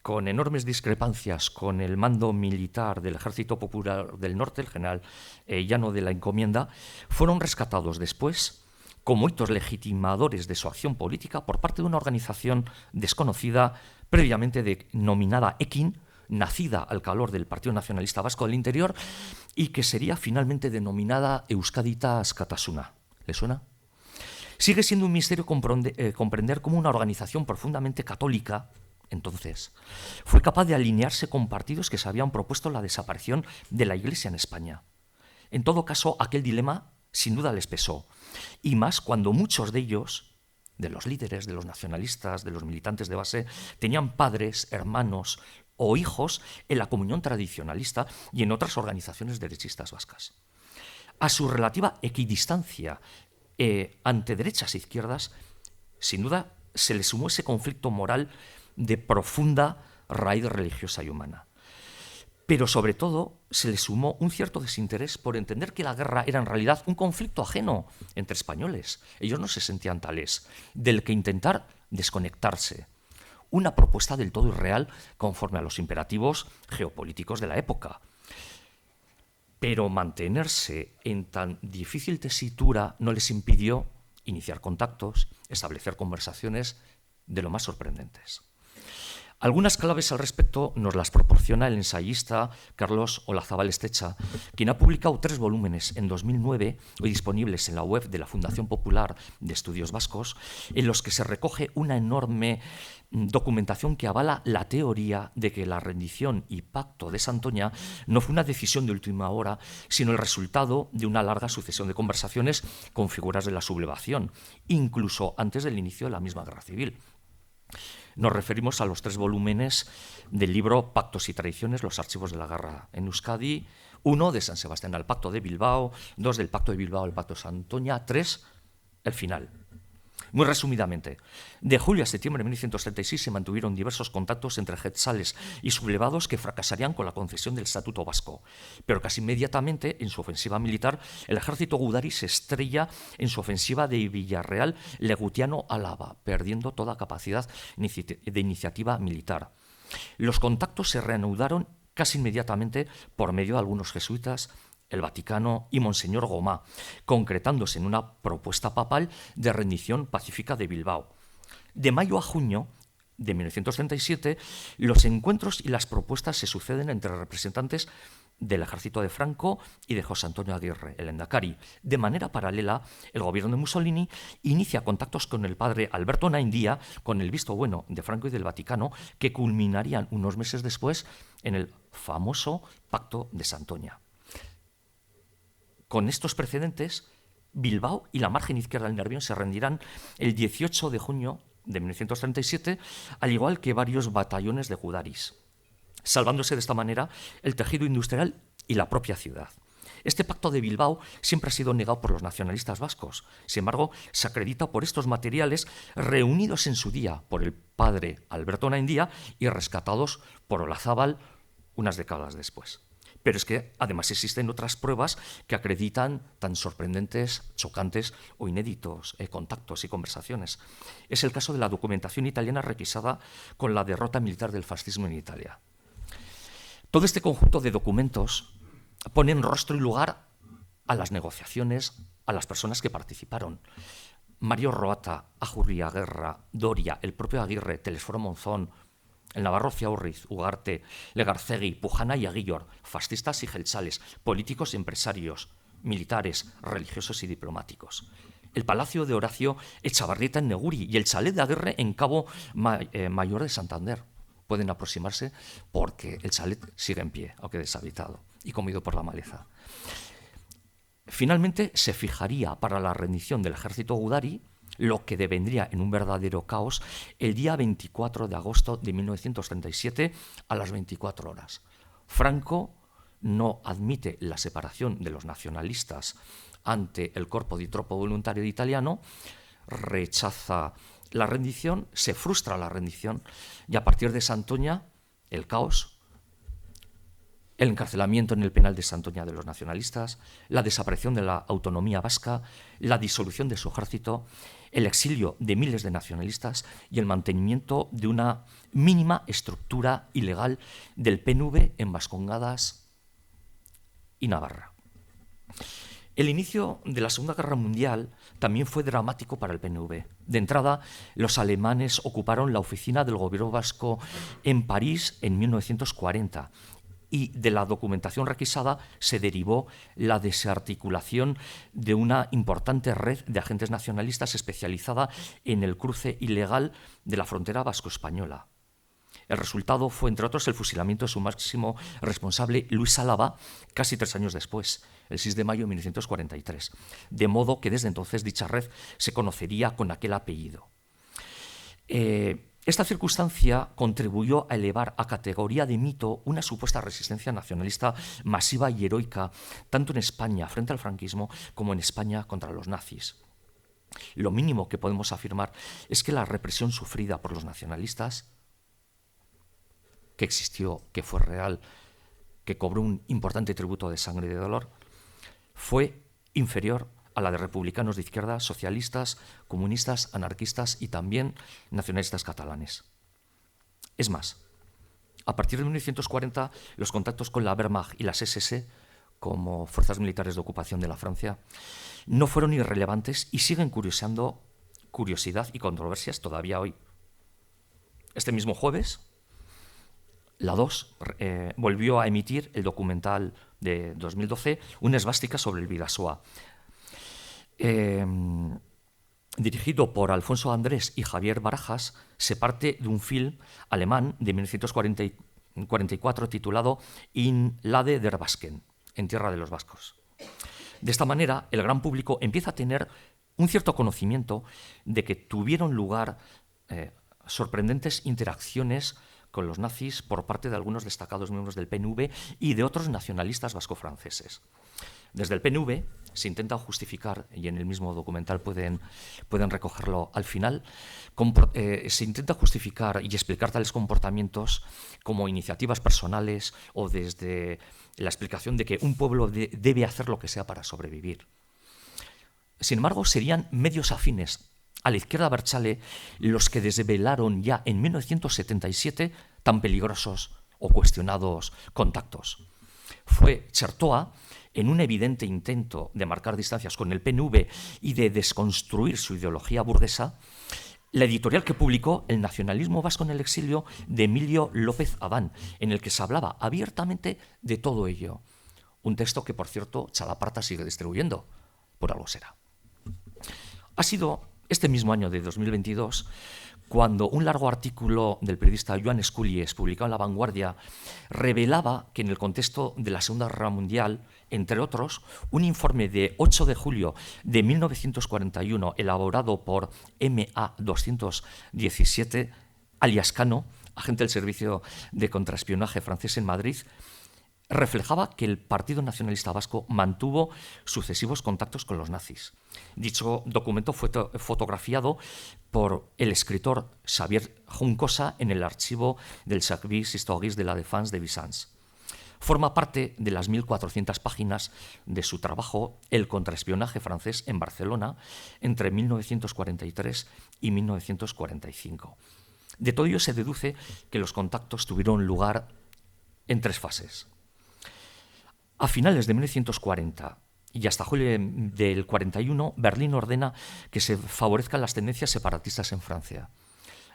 Speaker 4: con enormes discrepancias con el mando militar del Ejército Popular del Norte, el general Llano de la Encomienda, fueron rescatados después como hitos legitimadores de su acción política por parte de una organización desconocida previamente denominada EKIN, nacida al calor del Partido Nacionalista Vasco del Interior y que sería finalmente denominada Euskaditas Katasuna. ¿Le suena? Sigue siendo un misterio comprender cómo una organización profundamente católica, entonces, fue capaz de alinearse con partidos que se habían propuesto la desaparición de la Iglesia en España. En todo caso, aquel dilema sin duda les pesó, y más cuando muchos de ellos, de los líderes, de los nacionalistas, de los militantes de base, tenían padres, hermanos o hijos en la comunión tradicionalista y en otras organizaciones derechistas vascas. A su relativa equidistancia ante derechas e izquierdas, sin duda se le sumó ese conflicto moral de profunda raíz religiosa y humana. Pero sobre todo se le sumó un cierto desinterés por entender que la guerra era en realidad un conflicto ajeno entre españoles. Ellos no se sentían tales, del que intentar desconectarse. Una propuesta del todo irreal conforme a los imperativos geopolíticos de la época. Pero mantenerse en tan difícil tesitura no les impidió iniciar contactos, establecer conversaciones de lo más sorprendentes. Algunas claves al respecto nos las proporciona el ensayista Carlos Olazábal Estecha, quien ha publicado 3 volúmenes en 2009, hoy disponibles en la web de la Fundación Popular de Estudios Vascos, en los que se recoge una enorme documentación que avala la teoría de que la rendición y pacto de Santoña no fue una decisión de última hora, sino el resultado de una larga sucesión de conversaciones con figuras de la sublevación, incluso antes del inicio de la misma guerra civil. Nos referimos a los 3 volúmenes del libro Pactos y Tradiciones, los archivos de la guerra en Euskadi, 1 de San Sebastián al Pacto de Bilbao, 2 del Pacto de Bilbao al Pacto de Santoña, 3 el final. Muy resumidamente, de julio a septiembre de 1936 se mantuvieron diversos contactos entre jetzales y sublevados que fracasarían con la concesión del Estatuto Vasco. Pero casi inmediatamente, en su ofensiva militar, el ejército gudari se estrella en su ofensiva de Villarreal Legutiano-Álava, perdiendo toda capacidad de iniciativa militar. Los contactos se reanudaron casi inmediatamente por medio de algunos jesuitas, el Vaticano y Monseñor Gomá, concretándose en una propuesta papal de rendición pacífica de Bilbao. De mayo a junio de 1937, los encuentros y las propuestas se suceden entre representantes del ejército de Franco y de José Antonio Aguirre, el Endacari. De manera paralela, el gobierno de Mussolini inicia contactos con el padre Alberto Naindía, con el visto bueno de Franco y del Vaticano, que culminarían unos meses después en el famoso Pacto de Santoña. Con estos precedentes, Bilbao y la margen izquierda del Nervión se rendirán el 18 de junio de 1937, al igual que varios batallones de gudaris, salvándose de esta manera el tejido industrial y la propia ciudad. Este pacto de Bilbao siempre ha sido negado por los nacionalistas vascos. Sin embargo, se acredita por estos materiales reunidos en su día por el padre Alberto Naindía y rescatados por Olazábal unas décadas después. Pero es que además existen otras pruebas que acreditan tan sorprendentes, chocantes o inéditos contactos y conversaciones. Es el caso de la documentación italiana requisada con la derrota militar del fascismo en Italia. Todo este conjunto de documentos ponen rostro y lugar a las negociaciones, a las personas que participaron. Mario Roata, Ajurri Aguerra, Doria, el propio Aguirre, Telesforo Monzón, el Navarro Ciaurriz, Ugarte, Legarcegui, Pujana y Aguillor, fascistas y jeltzales, políticos y empresarios, militares, religiosos y diplomáticos. El Palacio de Horacio Echavarrieta en Neguri y el chalet de Aguirre en Cabo Mayor de Santander. Pueden aproximarse porque el chalet sigue en pie, aunque deshabitado y comido por la maleza. Finalmente se fijaría para la rendición del ejército gudari, lo que devendría en un verdadero caos, el día 24 de agosto de 1937 a las 24 horas. Franco no admite la separación de los nacionalistas ante el Corpo di Troppo Voluntario italiano, rechaza la rendición, se frustra la rendición y a partir de Santoña, el caos, el encarcelamiento en el penal de Santoña de los nacionalistas, la desaparición de la autonomía vasca, la disolución de su ejército, el exilio de miles de nacionalistas y el mantenimiento de una mínima estructura ilegal del PNV en Vascongadas y Navarra. El inicio de la Segunda Guerra Mundial también fue dramático para el PNV. De entrada, los alemanes ocuparon la oficina del gobierno vasco en París en 1940 y de la documentación requisada se derivó la desarticulación de una importante red de agentes nacionalistas especializada en el cruce ilegal de la frontera vasco-española. El resultado fue, entre otros, el fusilamiento de su máximo responsable, Luis Álava, casi 3 años después, el 6 de mayo de 1943. De modo que desde entonces dicha red se conocería con aquel apellido. Esta circunstancia contribuyó a elevar a categoría de mito una supuesta resistencia nacionalista masiva y heroica, tanto en España frente al franquismo como en España contra los nazis. Lo mínimo que podemos afirmar es que la represión sufrida por los nacionalistas, que existió, que fue real, que cobró un importante tributo de sangre y de dolor, fue inferior a la de republicanos de izquierda, socialistas, comunistas, anarquistas y también nacionalistas catalanes. Es más, a partir de 1940, los contactos con la Wehrmacht y las SS, como fuerzas militares de ocupación de la Francia, no fueron irrelevantes y siguen causando curiosidad y controversias todavía hoy. Este mismo jueves, la 2 volvió a emitir el documental de 2012, una esvástica sobre el Bidasoa. Dirigido por Alfonso Andrés y Javier Barajas, se parte de un film alemán de 1944 titulado In Lade der Basken, en tierra de los vascos. De esta manera, el gran público empieza a tener un cierto conocimiento de que tuvieron lugar sorprendentes interacciones con los nazis por parte de algunos destacados miembros del PNV y de otros nacionalistas vasco-franceses. Desde el PNV se intenta justificar, y en el mismo documental pueden recogerlo al final, se intenta justificar y explicar tales comportamientos como iniciativas personales o desde la explicación de que un pueblo debe hacer lo que sea para sobrevivir. Sin embargo, serían medios afines a la izquierda abertzale los que desvelaron ya en 1977 tan peligrosos o cuestionados contactos. Fue Chertoa, en un evidente intento de marcar distancias con el PNV y de desconstruir su ideología burguesa, la editorial que publicó El nacionalismo vasco en el exilio de Emilio López Adán, en el que se hablaba abiertamente de todo ello. Un texto que, por cierto, Chalaparta sigue distribuyendo, por algo será. Ha sido este mismo año de 2022 cuando un largo artículo del periodista Joan Esculies, publicado en La Vanguardia, revelaba que en el contexto de la Segunda Guerra Mundial, entre otros, un informe de 8 de julio de 1941, elaborado por MA 217, alias Cano, agente del Servicio de Contraespionaje francés en Madrid, reflejaba que el Partido Nacionalista Vasco mantuvo sucesivos contactos con los nazis. Dicho documento fue fotografiado por el escritor Xavier Juncosa en el archivo del Service Historique de la Défense de Vicence. Forma parte de las 1.400 páginas de su trabajo El contraespionaje francés en Barcelona entre 1943 y 1945. De todo ello se deduce que los contactos tuvieron lugar en 3 fases. A finales de 1940 y hasta julio del 41, Berlín ordena que se favorezcan las tendencias separatistas en Francia.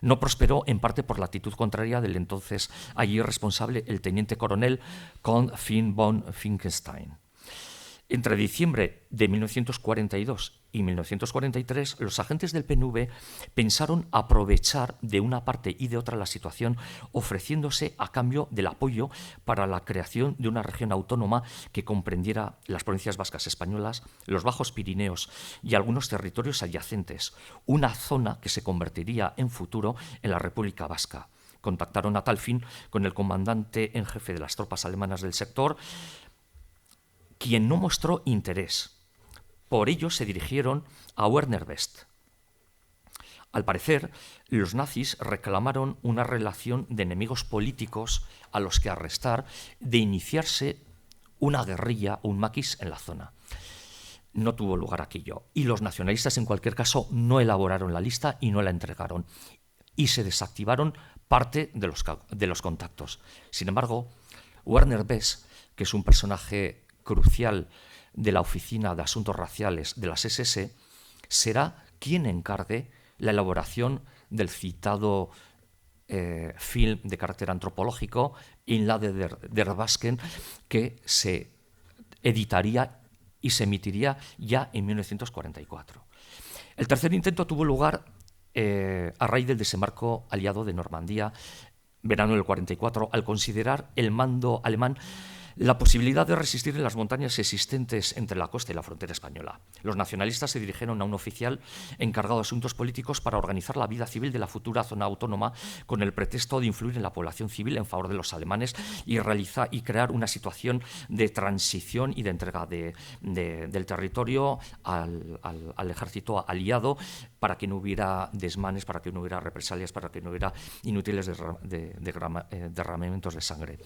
Speaker 4: No prosperó en parte por la actitud contraria del entonces allí responsable, el teniente coronel Count von Finkenstein. Entre diciembre de 1942 y 1943, los agentes del PNV pensaron aprovechar de una parte y de otra la situación, ofreciéndose a cambio del apoyo para la creación de una región autónoma que comprendiera las provincias vascas españolas, los Bajos Pirineos y algunos territorios adyacentes, una zona que se convertiría en futuro en la República Vasca. Contactaron a tal fin con el comandante en jefe de las tropas alemanas del sector, quien no mostró interés. Por ello se dirigieron a Werner Best. Al parecer, los nazis reclamaron una relación de enemigos políticos a los que arrestar, de iniciarse una guerrilla, un maquis en la zona. No tuvo lugar aquello, y los nacionalistas en cualquier caso no elaboraron la lista y no la entregaron, y se desactivaron parte de los contactos. Sin embargo, Werner Best, que es un personaje crucial de la Oficina de Asuntos Raciales de las SS, será quien encargue la elaboración del citado film de carácter antropológico Inlade der Basken, que se editaría y se emitiría ya en 1944. El tercer intento tuvo lugar a raíz del desembarco aliado de Normandía, verano del 44, al considerar el mando alemán la posibilidad de resistir en las montañas existentes entre la costa y la frontera española. Los nacionalistas se dirigieron a un oficial encargado de asuntos políticos para organizar la vida civil de la futura zona autónoma con el pretexto de influir en la población civil en favor de los alemanes y crear una situación de transición y de entrega del territorio al ejército aliado, para que no hubiera desmanes, para que no hubiera represalias, para que no hubiera inútiles derramamientos de sangre.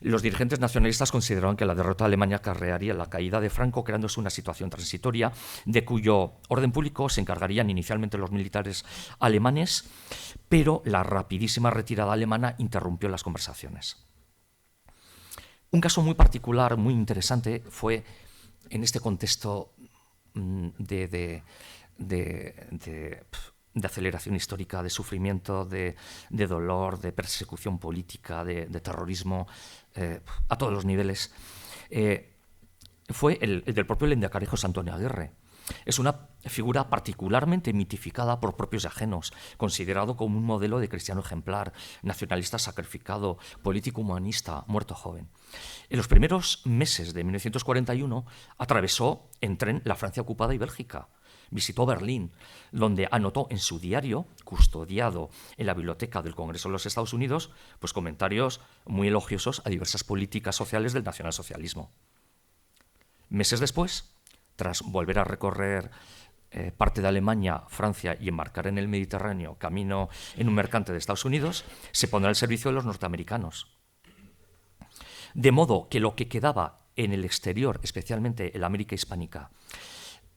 Speaker 4: Los dirigentes nacionalistas consideraron que la derrota de Alemania acarrearía la caída de Franco, creándose una situación transitoria de cuyo orden público se encargarían inicialmente los militares alemanes, pero la rapidísima retirada alemana interrumpió las conversaciones. Un caso muy particular, muy interesante, fue en este contexto de aceleración histórica, de sufrimiento, de dolor, de persecución política, de terrorismo, a todos los niveles, fue el del propio lehendakari José Antonio Aguirre. Es una figura particularmente mitificada por propios y ajenos, considerado como un modelo de cristiano ejemplar, nacionalista sacrificado, político humanista, muerto joven. En los primeros meses de 1941 atravesó en tren la Francia ocupada y Bélgica. visitó Berlín, donde anotó en su diario, custodiado en la biblioteca del Congreso de los Estados Unidos, pues comentarios muy elogiosos a diversas políticas sociales del nacionalsocialismo. Meses después, tras volver a recorrer parte de Alemania, Francia y embarcar en el Mediterráneo camino en un mercante de Estados Unidos, se pondrá al servicio de los norteamericanos. De modo que lo que quedaba en el exterior, especialmente en la América hispánica,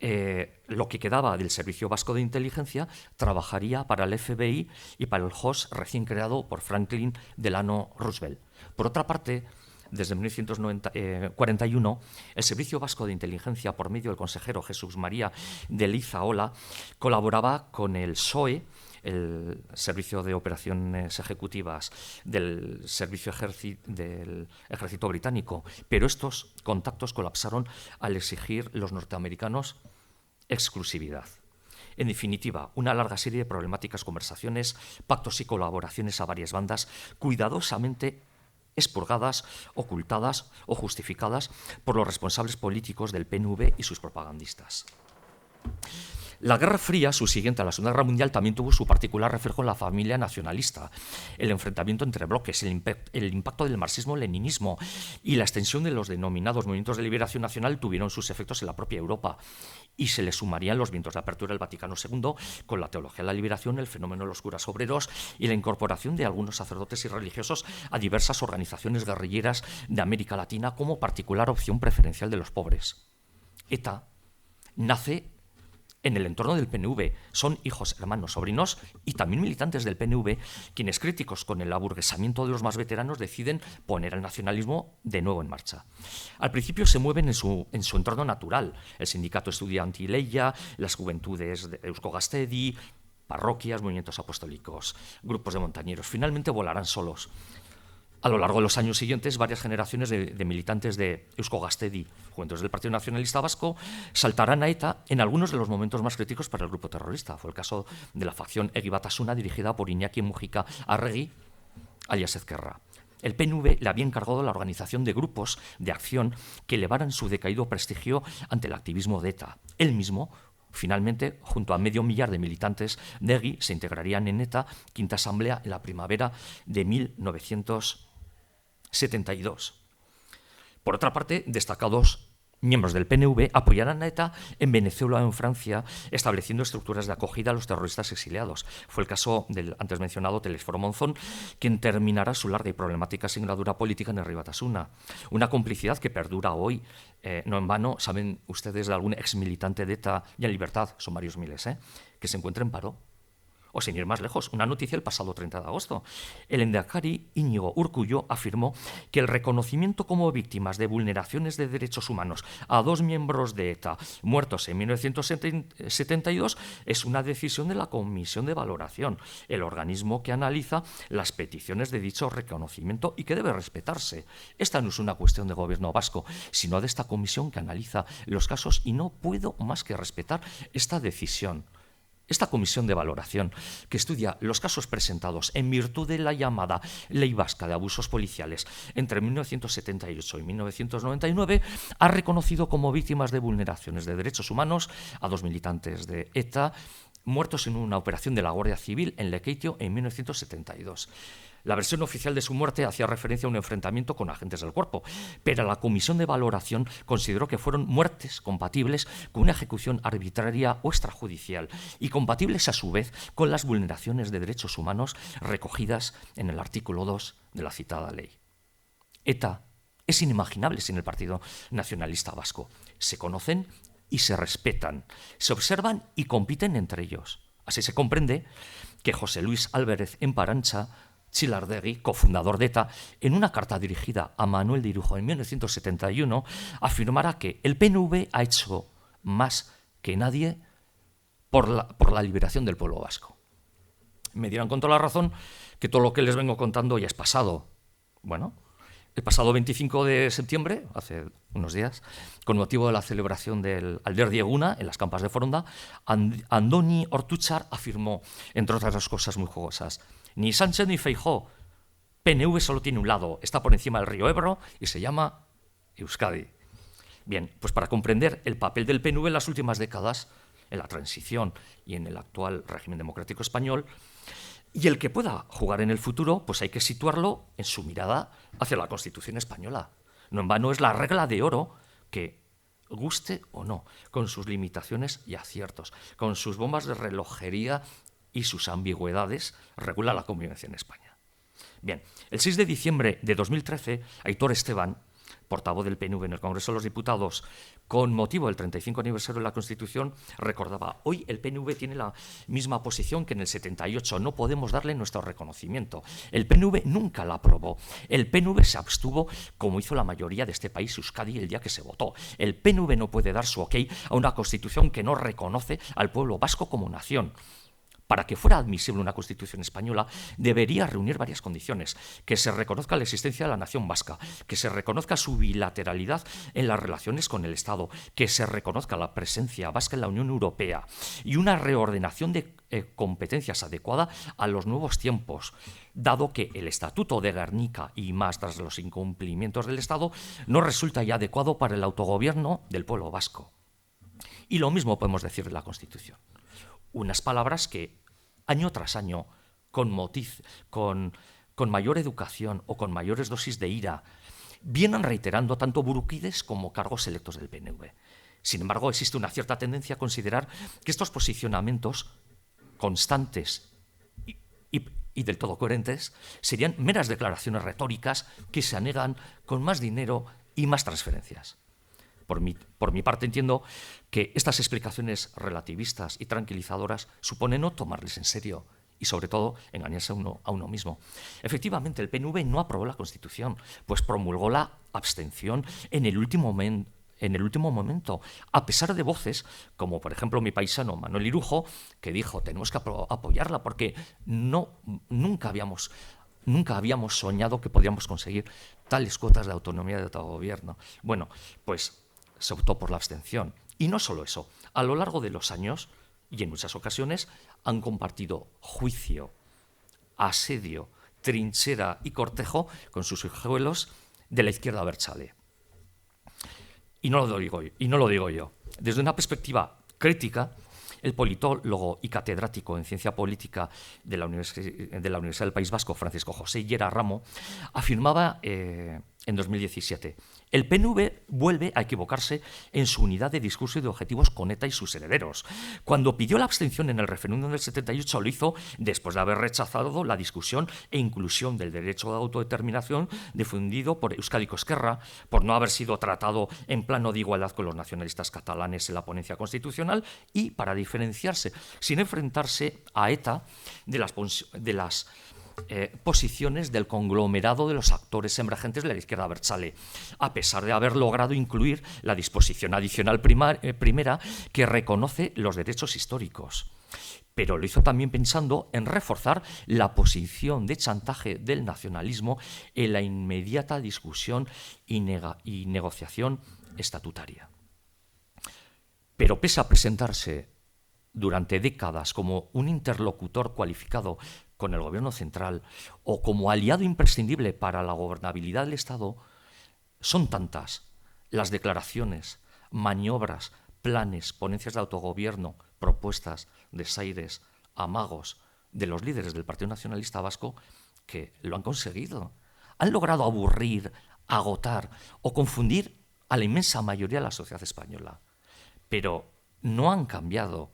Speaker 4: lo que quedaba del Servicio Vasco de Inteligencia, trabajaría para el FBI y para el HOS recién creado por Franklin Delano Roosevelt. Por otra parte, desde 1941, el Servicio Vasco de Inteligencia, por medio del consejero Jesús María de Lizaola, colaboraba con el SOE, el Servicio de Operaciones Ejecutivas del del Ejército Británico, pero estos contactos colapsaron al exigir los norteamericanos exclusividad. En definitiva, una larga serie de problemáticas, conversaciones, pactos y colaboraciones a varias bandas, cuidadosamente expurgadas, ocultadas o justificadas por los responsables políticos del PNV y sus propagandistas. La Guerra Fría, subsiguiente a la Segunda Guerra Mundial, también tuvo su particular reflejo en la familia nacionalista. El enfrentamiento entre bloques, el impacto del marxismo-leninismo y la extensión de los denominados movimientos de liberación nacional tuvieron sus efectos en la propia Europa. Y se le sumarían los vientos de apertura del Vaticano II con la teología de la liberación, el fenómeno de los curas obreros y la incorporación de algunos sacerdotes y religiosos a diversas organizaciones guerrilleras de América Latina como particular opción preferencial de los pobres. ETA nace en el entorno del PNV. Son hijos, hermanos, sobrinos y también militantes del PNV quienes, críticos con el aburguesamiento de los más veteranos, deciden poner el nacionalismo de nuevo en marcha. Al principio se mueven en su entorno natural, el sindicato estudiantil Leia, las juventudes de Eusko Gaztedi, parroquias, movimientos apostólicos, grupos de montañeros. Finalmente volarán solos. A lo largo de los años siguientes, varias generaciones de militantes de Eusko Gaztedi, juventudes del Partido Nacionalista Vasco, saltarán a ETA en algunos de los momentos más críticos para el grupo terrorista. Fue el caso de la facción Egi Batasuna, dirigida por Iñaki Mujica Arregui, alias Ezquerra. El PNV le había encargado la organización de grupos de acción que elevaran su decaído prestigio ante el activismo de ETA. Él mismo, finalmente, junto a 500.000 de militantes de Egi, se integrarían en ETA, quinta asamblea, en la primavera de 1972. Por otra parte, destacados miembros del PNV apoyarán a ETA en Venezuela o en Francia, estableciendo estructuras de acogida a los terroristas exiliados. Fue el caso del antes mencionado Telesforo Monzón, quien terminará su larga y problemática singladura política en Herri Batasuna. Una complicidad que perdura hoy, no en vano. Saben ustedes de algún exmilitante de ETA y en libertad, son varios miles, que se encuentra en paro. O sin ir más lejos, una noticia el pasado 30 de agosto. El lehendakari Íñigo Urkullu afirmó que el reconocimiento como víctimas de vulneraciones de derechos humanos a 2 miembros de ETA muertos en 1972 es una decisión de la Comisión de Valoración, el organismo que analiza las peticiones de dicho reconocimiento y que debe respetarse. Esta no es una cuestión de gobierno vasco, sino de esta comisión que analiza los casos, y no puedo más que respetar esta decisión. Esta comisión de valoración, que estudia los casos presentados en virtud de la llamada Ley Vasca de Abusos Policiales entre 1978 y 1999, ha reconocido como víctimas de vulneraciones de derechos humanos a 2 militantes de ETA muertos en una operación de la Guardia Civil en Lekeitio en 1972. La versión oficial de su muerte hacía referencia a un enfrentamiento con agentes del cuerpo, pero la comisión de valoración consideró que fueron muertes compatibles con una ejecución arbitraria o extrajudicial y compatibles a su vez con las vulneraciones de derechos humanos recogidas en el artículo 2 de la citada ley. ETA es inimaginable sin el Partido Nacionalista Vasco. Se conocen y se respetan, se observan y compiten entre ellos. Así se comprende que José Luis Álvarez Emparancha Txilardegi, cofundador de ETA, en una carta dirigida a Manuel de Irujo en 1971, afirmará que el PNV ha hecho más que nadie por la liberación del pueblo vasco. Me dirán con toda la razón que todo lo que les vengo contando ya es pasado. Bueno, el pasado 25 de septiembre, hace unos días, con motivo de la celebración del Alderdi Eguna en las Campas de Foronda, Andoni Ortuzar afirmó, entre otras cosas muy jugosas: ni Sánchez ni Feijóo, PNV solo tiene un lado, está por encima del río Ebro y se llama Euskadi. Bien, pues para comprender el papel del PNV en las últimas décadas, en la transición y en el actual régimen democrático español, y el que pueda jugar en el futuro, pues hay que situarlo en su mirada hacia la Constitución española. No en vano es la regla de oro que, guste o no, con sus limitaciones y aciertos, con sus bombas de relojería y sus ambigüedades, regula la convivencia en España. Bien, el 6 de diciembre de 2013, Aitor Esteban, portavoz del PNV en el Congreso de los Diputados, con motivo del 35 aniversario de la Constitución, recordaba: hoy el PNV tiene la misma posición que en el 78, no podemos darle nuestro reconocimiento. El PNV nunca la aprobó. El PNV se abstuvo, como hizo la mayoría de este país, Euskadi, el día que se votó. El PNV no puede dar su ok a una Constitución que no reconoce al pueblo vasco como nación. Para que fuera admisible una Constitución española, debería reunir varias condiciones: que se reconozca la existencia de la nación vasca, que se reconozca su bilateralidad en las relaciones con el Estado, que se reconozca la presencia vasca en la Unión Europea y una reordenación de competencias adecuada a los nuevos tiempos, dado que el Estatuto de Gernika, y más tras los incumplimientos del Estado, no resulta ya adecuado para el autogobierno del pueblo vasco. Y lo mismo podemos decir de la Constitución. Unas palabras que, año tras año, con mayor educación o con mayores dosis de ira, vienen reiterando tanto Buruquides como cargos electos del PNV. Sin embargo, existe una cierta tendencia a considerar que estos posicionamientos constantes y del todo coherentes serían meras declaraciones retóricas que se anegan con más dinero y más transferencias. Por mi parte, entiendo que estas explicaciones relativistas y tranquilizadoras suponen no tomarles en serio y, sobre todo, engañarse a uno mismo. Efectivamente, el PNV no aprobó la Constitución, pues promulgó la abstención en el último momento, a pesar de voces como, por ejemplo, mi paisano Manuel Irujo, que dijo: tenemos que apoyarla porque nunca habíamos soñado que podíamos conseguir tales cuotas de autonomía de autogobierno. Bueno, pues se optó por la abstención. Y no solo eso, a lo largo de los años, y en muchas ocasiones, han compartido juicio, asedio, trinchera y cortejo con sus hijuelos de la izquierda abertzale. Y no lo digo yo. Desde una perspectiva crítica, el politólogo y catedrático en ciencia política de la Universidad del País Vasco, Francisco José Llera Ramo, afirmaba en 2017: el PNV vuelve a equivocarse en su unidad de discurso y de objetivos con ETA y sus herederos. Cuando pidió la abstención en el referéndum del 78, lo hizo después de haber rechazado la discusión e inclusión del derecho de autodeterminación difundido por Euskadiko Ezkerra, por no haber sido tratado en plano de igualdad con los nacionalistas catalanes en la ponencia constitucional y para diferenciarse, sin enfrentarse a ETA, de las posiciones del conglomerado de los actores emergentes de la izquierda abertzale, a pesar de haber logrado incluir la disposición adicional primera que reconoce los derechos históricos. Pero lo hizo también pensando en reforzar la posición de chantaje del nacionalismo en la inmediata discusión y negociación estatutaria. Pero pese a presentarse durante décadas como un interlocutor cualificado con el gobierno central o como aliado imprescindible para la gobernabilidad del Estado, son tantas las declaraciones, maniobras, planes, ponencias de autogobierno, propuestas, desaires, amagos de los líderes del Partido Nacionalista Vasco que lo han conseguido. Han logrado aburrir, agotar o confundir a la inmensa mayoría de la sociedad española. Pero no han cambiado,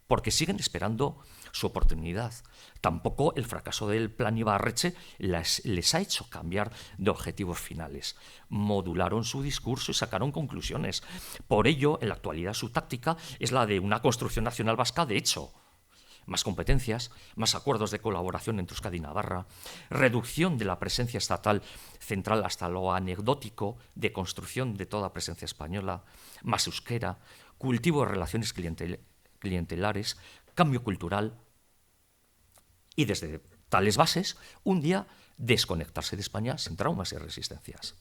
Speaker 4: porque siguen esperando su oportunidad. Tampoco el fracaso del Plan Ibarretxe les ha hecho cambiar de objetivos finales. Modularon su discurso y sacaron conclusiones. Por ello, en la actualidad, su táctica es la de una construcción nacional vasca de hecho. Más competencias, más acuerdos de colaboración entre Euskadi y Navarra, reducción de la presencia estatal central hasta lo anecdótico de construcción de toda presencia española, más euskera, cultivo de relaciones clientelares, cambio cultural y desde tales bases, un día desconectarse de España sin traumas y resistencias.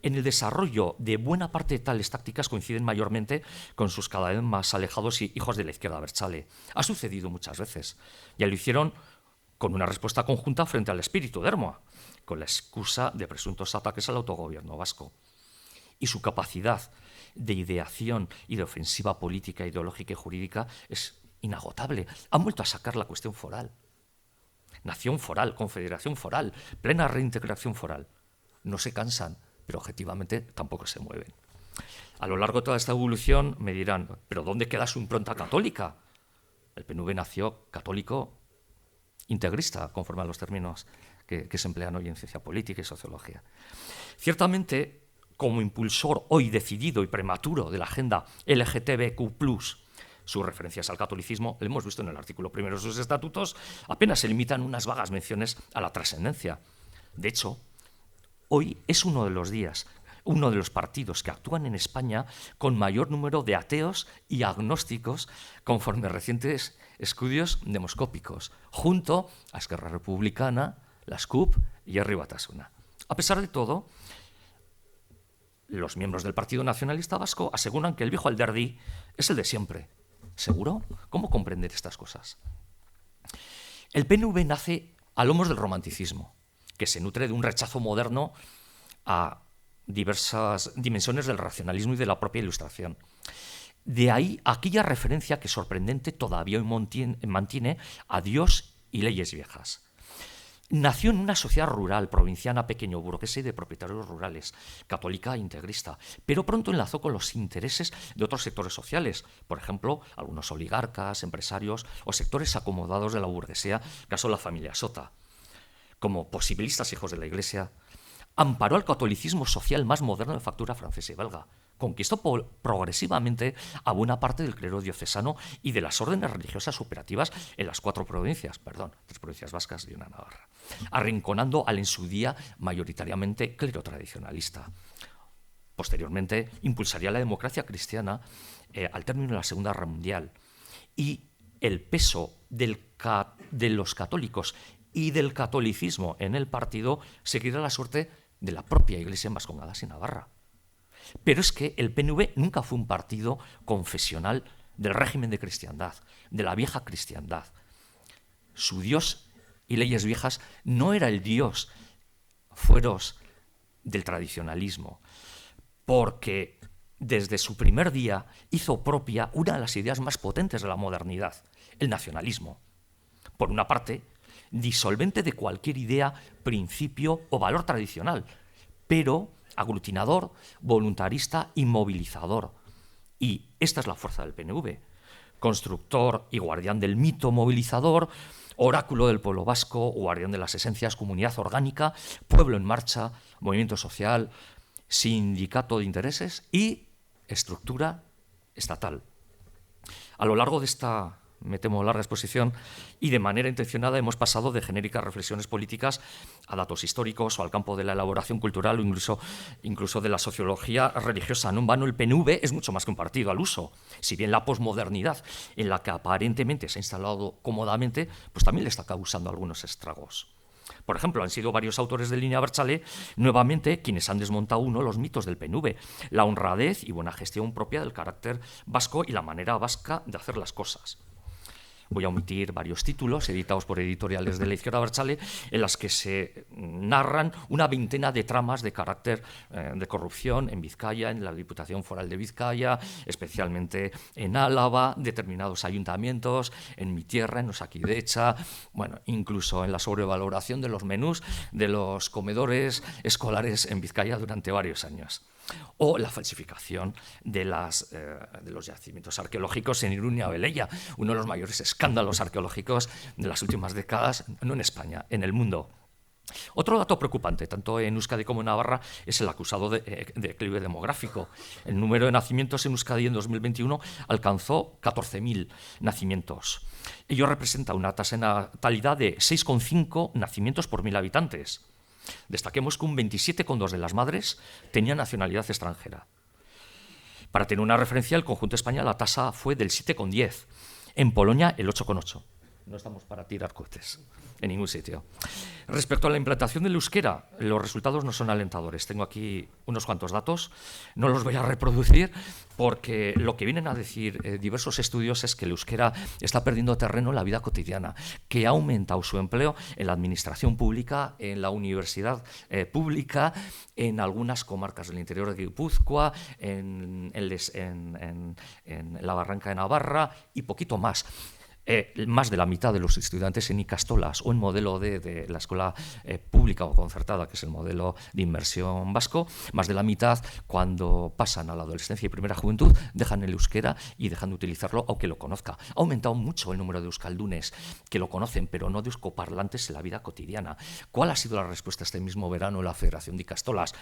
Speaker 4: En el desarrollo de buena parte de tales tácticas coinciden mayormente con sus cada vez más alejados hijos de la izquierda abertzale. Ha sucedido muchas veces. Ya lo hicieron con una respuesta conjunta frente al espíritu de Ermoa, con la excusa de presuntos ataques al autogobierno vasco. Y su capacidad de ideación y de ofensiva política, ideológica y jurídica es inagotable. Han vuelto a sacar la cuestión foral. Nación foral, confederación foral, plena reintegración foral. No se cansan, pero objetivamente tampoco se mueven. A lo largo de toda esta evolución me dirán, ¿pero dónde queda su impronta católica? El PNV nació católico integrista, conforme a los términos que se emplean hoy en ciencia política y sociología. Ciertamente, como impulsor hoy decidido y prematuro de la agenda LGTBQ+, sus referencias al catolicismo, lo hemos visto en el artículo 1 de sus estatutos, apenas se limitan unas vagas menciones a la trascendencia. De hecho, hoy es uno de los partidos que actúan en España con mayor número de ateos y agnósticos conforme a recientes estudios demoscópicos, junto a Esquerra Republicana, las CUP y Herri Batasuna. A pesar de todo, los miembros del Partido Nacionalista Vasco aseguran que el viejo Alderdi es el de siempre. ¿Seguro? ¿Cómo comprender estas cosas? El PNV nace a lomos del romanticismo, que se nutre de un rechazo moderno a diversas dimensiones del racionalismo y de la propia Ilustración. De ahí aquella referencia que sorprendente todavía hoy mantiene a Dios y leyes viejas. Nació en una sociedad rural, provinciana, pequeño burguesa y de propietarios rurales, católica e integrista, pero pronto enlazó con los intereses de otros sectores sociales, por ejemplo, algunos oligarcas, empresarios o sectores acomodados de la burguesía, caso la familia Sota. Como posibilistas hijos de la Iglesia, amparó al catolicismo social más moderno de factura francesa y belga. Conquistó progresivamente a buena parte del clero diocesano y de las órdenes religiosas operativas en las 3 provincias vascas y una Navarra, arrinconando al en su día mayoritariamente clero tradicionalista. Posteriormente impulsaría la democracia cristiana al término de la Segunda Guerra Mundial, y el peso de los católicos y del catolicismo en el partido seguirá la suerte de la propia Iglesia en Vascongadas y Navarra. Pero es que el PNV nunca fue un partido confesional del régimen de cristiandad, de la vieja cristiandad. Su Dios y leyes viejas no era el Dios fueros del tradicionalismo, porque desde su primer día hizo propia una de las ideas más potentes de la modernidad, el nacionalismo. Por una parte, disolvente de cualquier idea, principio o valor tradicional, pero aglutinador, voluntarista y movilizador. Y esta es la fuerza del PNV. Constructor y guardián del mito movilizador, oráculo del pueblo vasco, guardián de las esencias, comunidad orgánica, pueblo en marcha, movimiento social, sindicato de intereses y estructura estatal. A lo largo de esta, me temo, larga exposición, y de manera intencionada hemos pasado de genéricas reflexiones políticas a datos históricos o al campo de la elaboración cultural o incluso de la sociología religiosa. No en vano, el PNV es mucho más que un partido al uso. Si bien la posmodernidad, en la que aparentemente se ha instalado cómodamente, pues también le está causando algunos estragos. Por ejemplo, han sido varios autores de línea Abertzale nuevamente quienes han desmontado los mitos del PNV, la honradez y buena gestión propia del carácter vasco y la manera vasca de hacer las cosas. Voy a omitir varios títulos editados por editoriales de la izquierda abertzale en las que se narran una veintena de tramas de carácter de corrupción en Vizcaya, en la Diputación Foral de Vizcaya, especialmente en Álava, determinados ayuntamientos, en mi tierra, en Osakidecha, bueno, incluso en la sobrevaloración de los menús de los comedores escolares en Vizcaya durante varios años. O la falsificación de los yacimientos arqueológicos en Iruña o Velella, uno de los mayores escándalos arqueológicos de las últimas décadas, no en España, en el mundo. Otro dato preocupante, tanto en Euskadi como en Navarra, es el acusado de declive demográfico. El número de nacimientos en Euskadi en 2021 alcanzó 14.000 nacimientos. Ello representa una tasa de natalidad de 6,5 nacimientos por 1.000 habitantes. Destaquemos que un 27,2 de las madres tenía nacionalidad extranjera. Para tener una referencia, el conjunto de España la tasa fue del 7,10, en Polonia el 8,8. no estamos para tirar cohetes en ningún sitio. Respecto a la implantación del euskera, los resultados no son alentadores. Tengo aquí unos cuantos datos, no los voy a reproducir porque lo que vienen a decir diversos estudios es que el euskera está perdiendo terreno en la vida cotidiana, que ha aumentado su empleo en la administración pública, en la universidad pública, en algunas comarcas del interior de Guipúzcoa, en la Barranca de Navarra y poquito más. Más de la mitad de los estudiantes en Ikastolas o en modelo de la escuela pública o concertada, que es el modelo de inmersión vasco, más de la mitad cuando pasan a la adolescencia y primera juventud dejan el euskera y dejan de utilizarlo aunque lo conozca. Ha aumentado mucho el número de euskaldunes que lo conocen, pero no de euskoparlantes en la vida cotidiana. ¿Cuál ha sido la respuesta este mismo verano en la Federación de Ikastolas?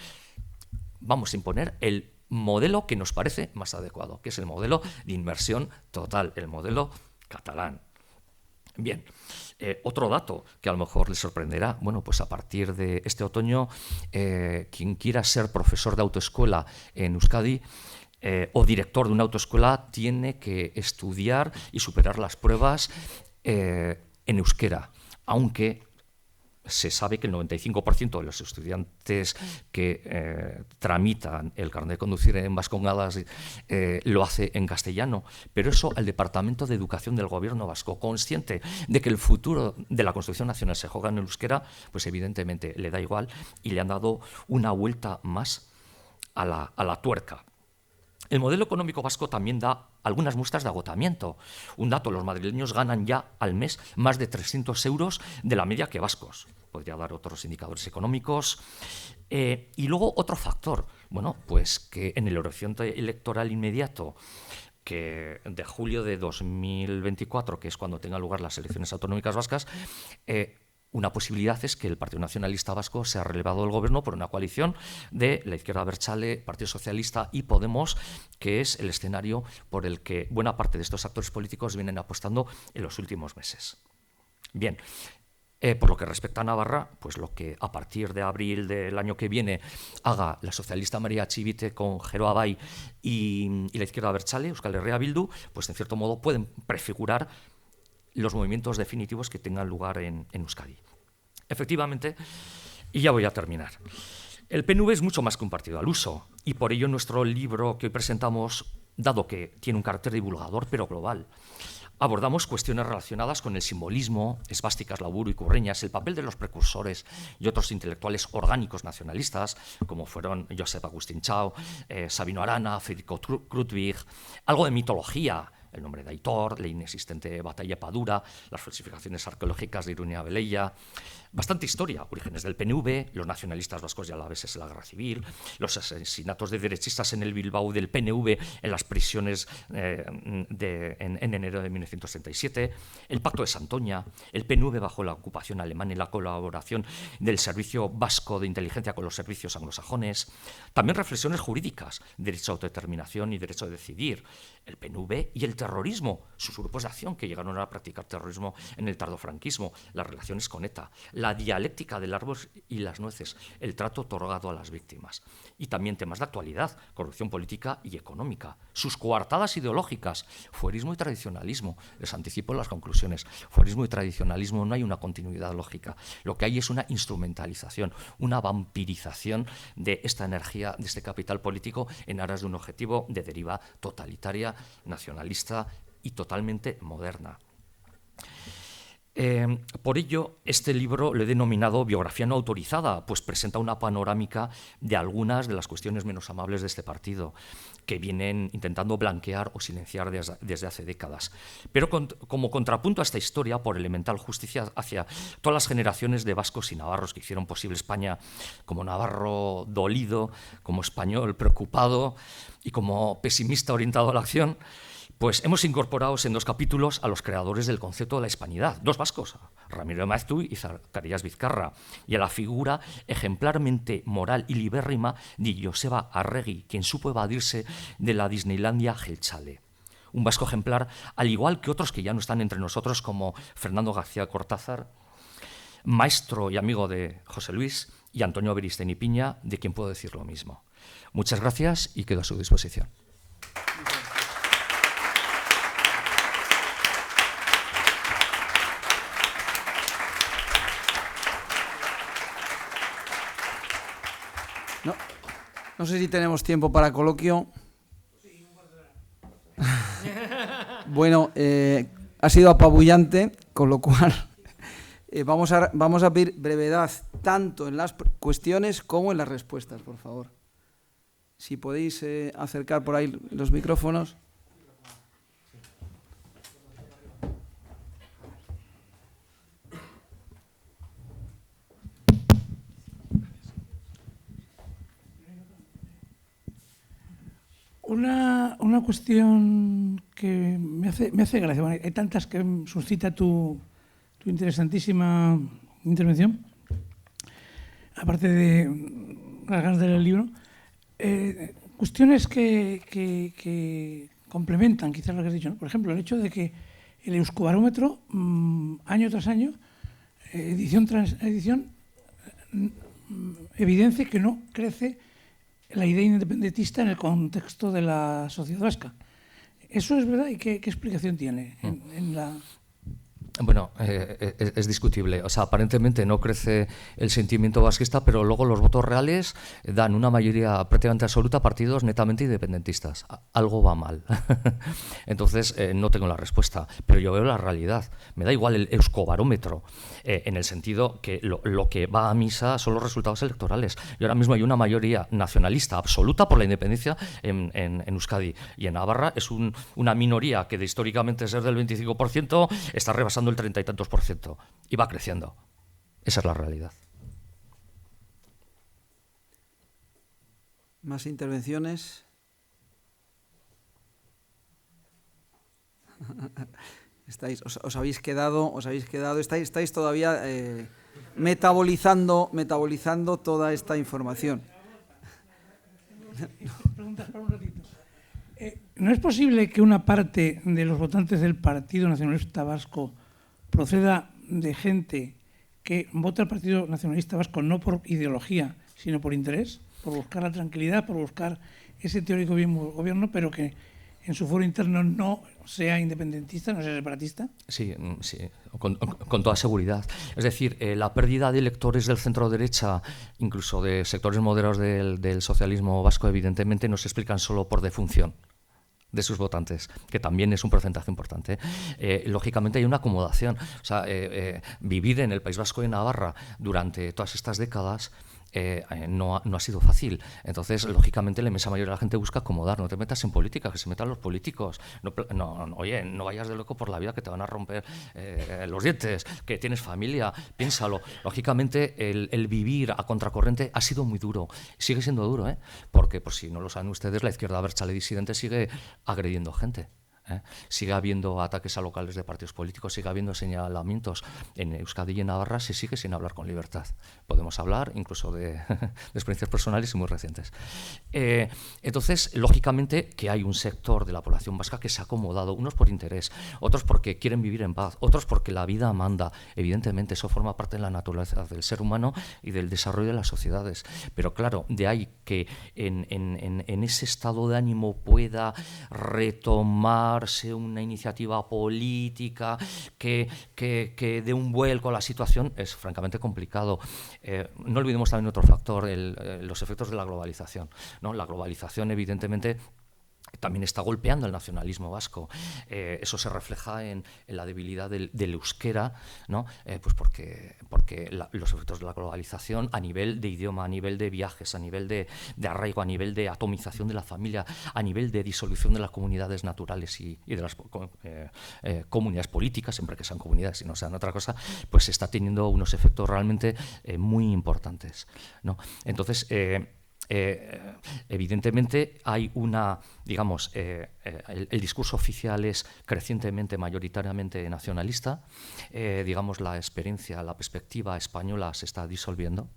Speaker 4: Vamos a imponer el modelo que nos parece más adecuado, que es el modelo de inmersión total, el modelo catalán. Bien, otro dato que a lo mejor les sorprenderá, bueno, pues a partir de este otoño, quien quiera ser profesor de autoescuela en Euskadi o director de una autoescuela tiene que estudiar y superar las pruebas en euskera, aunque se sabe que el 95% de los estudiantes que tramitan el carnet de conducir en Vascongadas lo hace en castellano, pero eso el Departamento de Educación del Gobierno vasco, consciente de que el futuro de la construcción nacional se juega en el euskera, pues evidentemente le da igual y le han dado una vuelta más a la tuerca. El modelo económico vasco también da algunas muestras de agotamiento. Un dato, los madrileños ganan ya al mes más de 300 euros de la media que vascos. Podría dar otros indicadores económicos. Y luego otro factor, bueno, pues que en el horizonte electoral inmediato, que de julio de 2024, que es cuando tengan lugar las elecciones autonómicas vascas, una posibilidad es que el Partido Nacionalista Vasco sea relevado del gobierno por una coalición de la izquierda abertzale, Partido Socialista y Podemos, que es el escenario por el que buena parte de estos actores políticos vienen apostando en los últimos meses. Bien, por lo que respecta a Navarra, pues lo que a partir de abril del año que viene haga la socialista María Chivite con Geroa Bai y la izquierda abertzale, Euskal Herria Bildu, pues en cierto modo pueden prefigurar los movimientos definitivos que tengan lugar en Euskadi. Efectivamente, y ya voy a terminar, el PNV es mucho más que un partido al uso y por ello nuestro libro que hoy presentamos, dado que tiene un carácter divulgador pero global, abordamos cuestiones relacionadas con el simbolismo, esvásticas, laburo y curreñas, el papel de los precursores y otros intelectuales orgánicos nacionalistas, como fueron Josep Agustín Chao, Sabino Arana, Federico Krutwig, algo de mitología, el nombre de Aitor, la inexistente batalla Padura, las falsificaciones arqueológicas de Iruña Velella, bastante historia, orígenes del PNV, los nacionalistas vascos y alaveses en la guerra civil, los asesinatos de derechistas en el Bilbao del PNV en las prisiones en enero de 1937, el Pacto de Santoña, el PNV bajo la ocupación alemana y la colaboración del Servicio Vasco de Inteligencia con los servicios anglosajones, también reflexiones jurídicas, derecho a autodeterminación y derecho a decidir, el PNV y el terrorismo, sus grupos de acción que llegaron a practicar terrorismo en el tardofranquismo, las relaciones con ETA, la dialéctica del árbol y las nueces, el trato otorgado a las víctimas. Y también temas de actualidad, corrupción política y económica, sus coartadas ideológicas, fuerismo y tradicionalismo. Les anticipo las conclusiones. Fuerismo y tradicionalismo no hay una continuidad lógica. Lo que hay es una instrumentalización, una vampirización de esta energía, de este capital político en aras de un objetivo de deriva totalitaria, nacionalista y totalmente moderna. Por ello, este libro lo he denominado biografía no autorizada, pues presenta una panorámica de algunas de las cuestiones menos amables de este partido, que vienen intentando blanquear o silenciar desde hace décadas. Pero como contrapunto a esta historia, por elemental justicia hacia todas las generaciones de vascos y navarros que hicieron posible España, como navarro dolido, como español preocupado y como pesimista orientado a la acción, pues hemos incorporado en 2 capítulos a los creadores del concepto de la hispanidad, 2 vascos, Ramiro de Maeztu y Zacarías Vizcarra, y a la figura ejemplarmente moral y libérrima de Joseba Arregui, quien supo evadirse de la Disneylandia jeltzale. Un vasco ejemplar, al igual que otros que ya no están entre nosotros, como Fernando García Cortázar, maestro y amigo de José Luis, y Antonio Beristain y Piña, de quien puedo decir lo mismo. Muchas gracias y quedo a su disposición.
Speaker 2: No sé si tenemos tiempo para coloquio. Bueno, ha sido apabullante, con lo cual vamos a pedir brevedad tanto en las cuestiones como en las respuestas, por favor. Si podéis acercar por ahí los micrófonos.
Speaker 5: Una cuestión que me hace gracia. Bueno, hay tantas que suscita tu interesantísima intervención, aparte de las ganas de leer el libro. Cuestiones que complementan quizás lo que has dicho, ¿no? Por ejemplo, el hecho de que el Euskobarómetro, año tras año, edición tras edición, evidencia que no crece la idea independentista en el contexto de la sociedad vasca. ¿Eso es verdad? ¿Y qué explicación tiene en la...?
Speaker 4: Bueno, es discutible. O sea, aparentemente no crece el sentimiento vasquista, pero luego los votos reales dan una mayoría prácticamente absoluta a partidos netamente independentistas. Algo va mal. Entonces, no tengo la respuesta, pero yo veo la realidad. Me da igual el euskobarómetro, en el sentido que lo que va a misa son los resultados electorales. Y ahora mismo hay una mayoría nacionalista absoluta por la independencia en Euskadi. Y en Navarra es una minoría que históricamente es del 25%, está rebasando el 30 y tantos % y va creciendo. Esa es la realidad.
Speaker 2: ¿Más intervenciones? Os habéis quedado, estáis todavía metabolizando toda esta información.
Speaker 5: Preguntas para un ratito. ¿No es posible que una parte de los votantes del Partido Nacionalista Vasco proceda de gente que vota al Partido Nacionalista Vasco no por ideología, sino por interés, por buscar la tranquilidad, por buscar ese teórico gobierno, pero que en su foro interno no sea independentista, no sea separatista?
Speaker 4: Sí, con toda seguridad. Es decir, la pérdida de electores del centro-derecha, incluso de sectores moderados del socialismo vasco, evidentemente no se explican solo por defunción de sus votantes, que también es un porcentaje importante. Lógicamente hay una acomodación. O sea, vivir en el País Vasco y en Navarra durante todas estas décadas no ha sido fácil. Entonces, lógicamente, la inmensa mayoría de la gente busca acomodar. No te metas en política, que se metan los políticos. Oye, no vayas de loco por la vida, que te van a romper los dientes, que tienes familia, piénsalo. Lógicamente, el vivir a contracorriente ha sido muy duro. Sigue siendo duro, porque, por si no lo saben ustedes, la izquierda abertzale disidente sigue agrediendo gente. Sigue habiendo ataques a locales de partidos políticos, sigue habiendo señalamientos. En Euskadi y en Navarra se sigue sin hablar con libertad. Podemos hablar incluso de experiencias personales y muy recientes. Entonces, lógicamente que hay un sector de la población vasca que se ha acomodado, unos por interés, otros porque quieren vivir en paz, otros porque la vida manda. Evidentemente, eso forma parte de la naturaleza del ser humano y del desarrollo de las sociedades. Pero claro, de ahí que en ese estado de ánimo pueda retomar una iniciativa política que dé un vuelco a la situación es francamente complicado. No olvidemos también otro factor, los efectos de la globalización, ¿no? La globalización, evidentemente, también está golpeando el nacionalismo vasco. Eso se refleja en la debilidad del euskera, ¿no? Pues porque los efectos de la globalización a nivel de idioma, a nivel de viajes, a nivel de arraigo, a nivel de atomización de la familia, a nivel de disolución de las comunidades naturales y de las comunidades políticas, siempre que sean comunidades y no sean otra cosa, pues está teniendo unos efectos realmente muy importantes, ¿no? Entonces, evidentemente hay una, digamos, el discurso oficial es crecientemente, mayoritariamente nacionalista. Digamos, la experiencia, la perspectiva española se está disolviendo.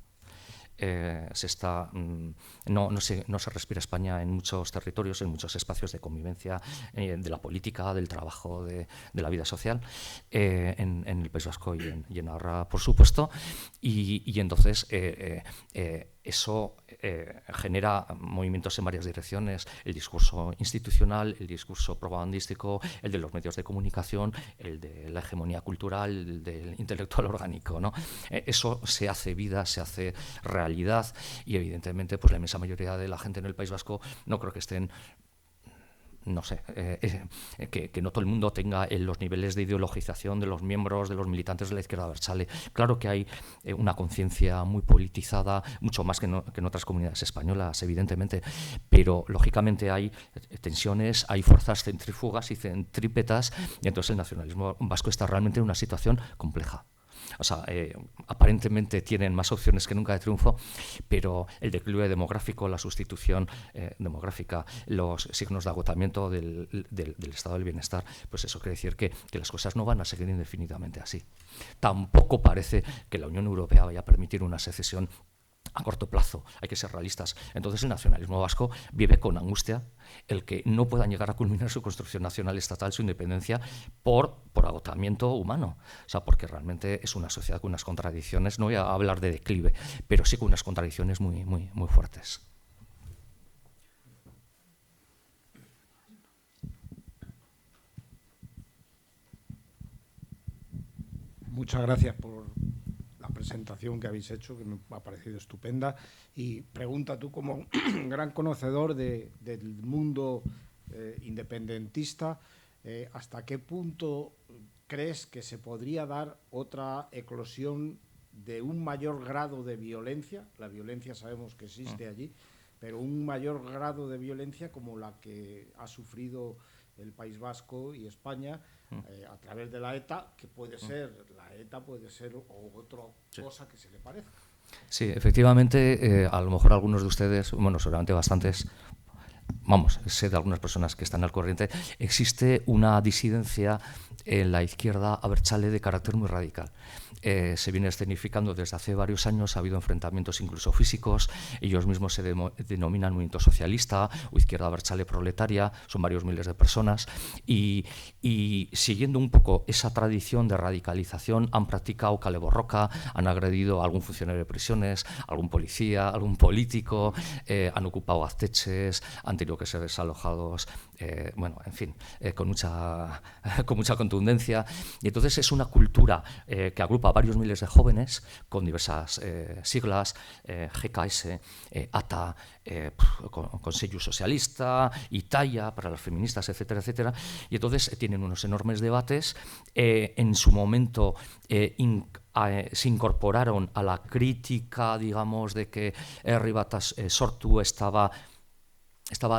Speaker 4: No se respira España en muchos territorios, en muchos espacios de convivencia, de la política, del trabajo, de la vida social, en el País Vasco y en Navarra, por supuesto, y entonces eso genera movimientos en varias direcciones: el discurso institucional, el discurso propagandístico, el de los medios de comunicación, el de la hegemonía cultural, el del intelectual orgánico, ¿no? Eso se hace vida, se hace realidad, y evidentemente pues la inmensa mayoría de la gente en el País Vasco no creo que estén, no sé, que no todo el mundo tenga los niveles de ideologización de los miembros, de los militantes de la izquierda abertzale. Claro que hay una conciencia muy politizada, mucho más que en otras comunidades españolas, evidentemente, pero lógicamente hay tensiones, hay fuerzas centrífugas y centrípetas, y entonces el nacionalismo vasco está realmente en una situación compleja. O sea, aparentemente tienen más opciones que nunca de triunfo, pero el declive demográfico, la sustitución demográfica, los signos de agotamiento del estado del bienestar, pues eso quiere decir que las cosas no van a seguir indefinidamente así. Tampoco parece que la Unión Europea vaya a permitir una secesión a corto plazo. Hay que ser realistas. Entonces el nacionalismo vasco vive con angustia el que no puedan llegar a culminar su construcción nacional estatal, su independencia, por agotamiento humano. O sea, porque realmente es una sociedad con unas contradicciones, no voy a hablar de declive, pero sí con unas contradicciones muy, muy, muy fuertes.
Speaker 6: Muchas gracias por la presentación que habéis hecho, que me ha parecido estupenda. Y pregunta tú, como gran conocedor del mundo independentista, ¿hasta qué punto crees que se podría dar otra eclosión de un mayor grado de violencia? La violencia sabemos que existe allí, pero un mayor grado de violencia como la que ha sufrido el País Vasco y España a través de la ETA, que puede ser, la ETA puede ser otra cosa que se le parezca.
Speaker 4: Sí, efectivamente, a lo mejor algunos de ustedes, bueno, seguramente bastantes, vamos, sé de algunas personas que están al corriente, existe una disidencia en la izquierda abertzale de carácter muy radical. Se viene escenificando desde hace varios años, ha habido enfrentamientos incluso físicos, ellos mismos se denominan movimiento socialista o izquierda abertzale proletaria, son varios miles de personas, y siguiendo un poco esa tradición de radicalización han practicado kale borroka, han agredido a algún funcionario de prisiones, algún policía, algún político, han ocupado gaztetxes, han tenido que ser desalojados, bueno, en fin, con mucha contundencia. Y entonces es una cultura que agrupa a varios miles de jóvenes con diversas siglas, GKS, ATA, Consello Socialista, Italia para las feministas, etcétera, etcétera. Y entonces tienen unos enormes debates. En su momento se incorporaron a la crítica, digamos, de que Herri Batas Sortu estaba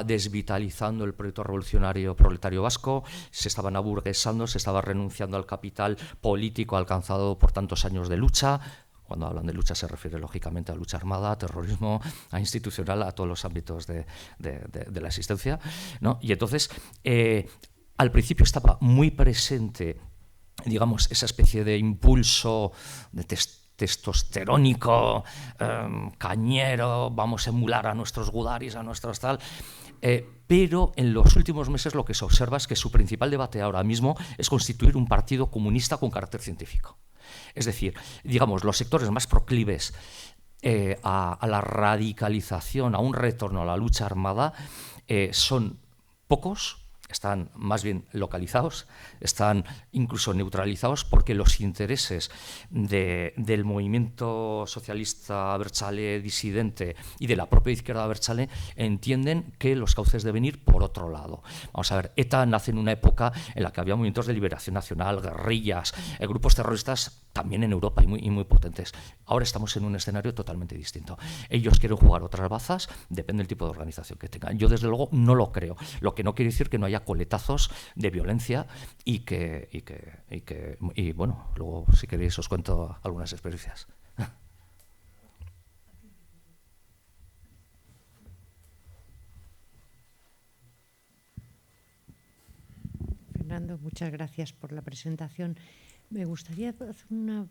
Speaker 4: desvitalizando el proyecto revolucionario proletario vasco, se estaban aburguesando, se estaba renunciando al capital político alcanzado por tantos años de lucha. Cuando hablan de lucha se refiere lógicamente a lucha armada, a terrorismo, a institucional, a todos los ámbitos de la existencia, ¿no? Y entonces, al principio estaba muy presente, digamos, esa especie de impulso de testosterónico, cañero, vamos a emular a nuestros gudaris, a nuestros tal, pero en los últimos meses lo que se observa es que su principal debate ahora mismo es constituir un partido comunista con carácter científico. Es decir, digamos, los sectores más proclives a la radicalización, a un retorno a la lucha armada, son pocos, están más bien localizados, están incluso neutralizados, porque los intereses del movimiento socialista abertzale disidente y de la propia izquierda abertzale entienden que los cauces deben ir por otro lado. Vamos a ver, ETA nace en una época en la que había movimientos de liberación nacional, guerrillas, grupos terroristas también en Europa y muy potentes. Ahora estamos en un escenario totalmente distinto. Ellos quieren jugar otras bazas, depende del tipo de organización que tengan. Yo desde luego no lo creo, lo que no quiere decir que no haya coletazos de violencia y bueno, luego si queréis os cuento algunas experiencias.
Speaker 7: Fernando, muchas gracias por la presentación. Me gustaría hacer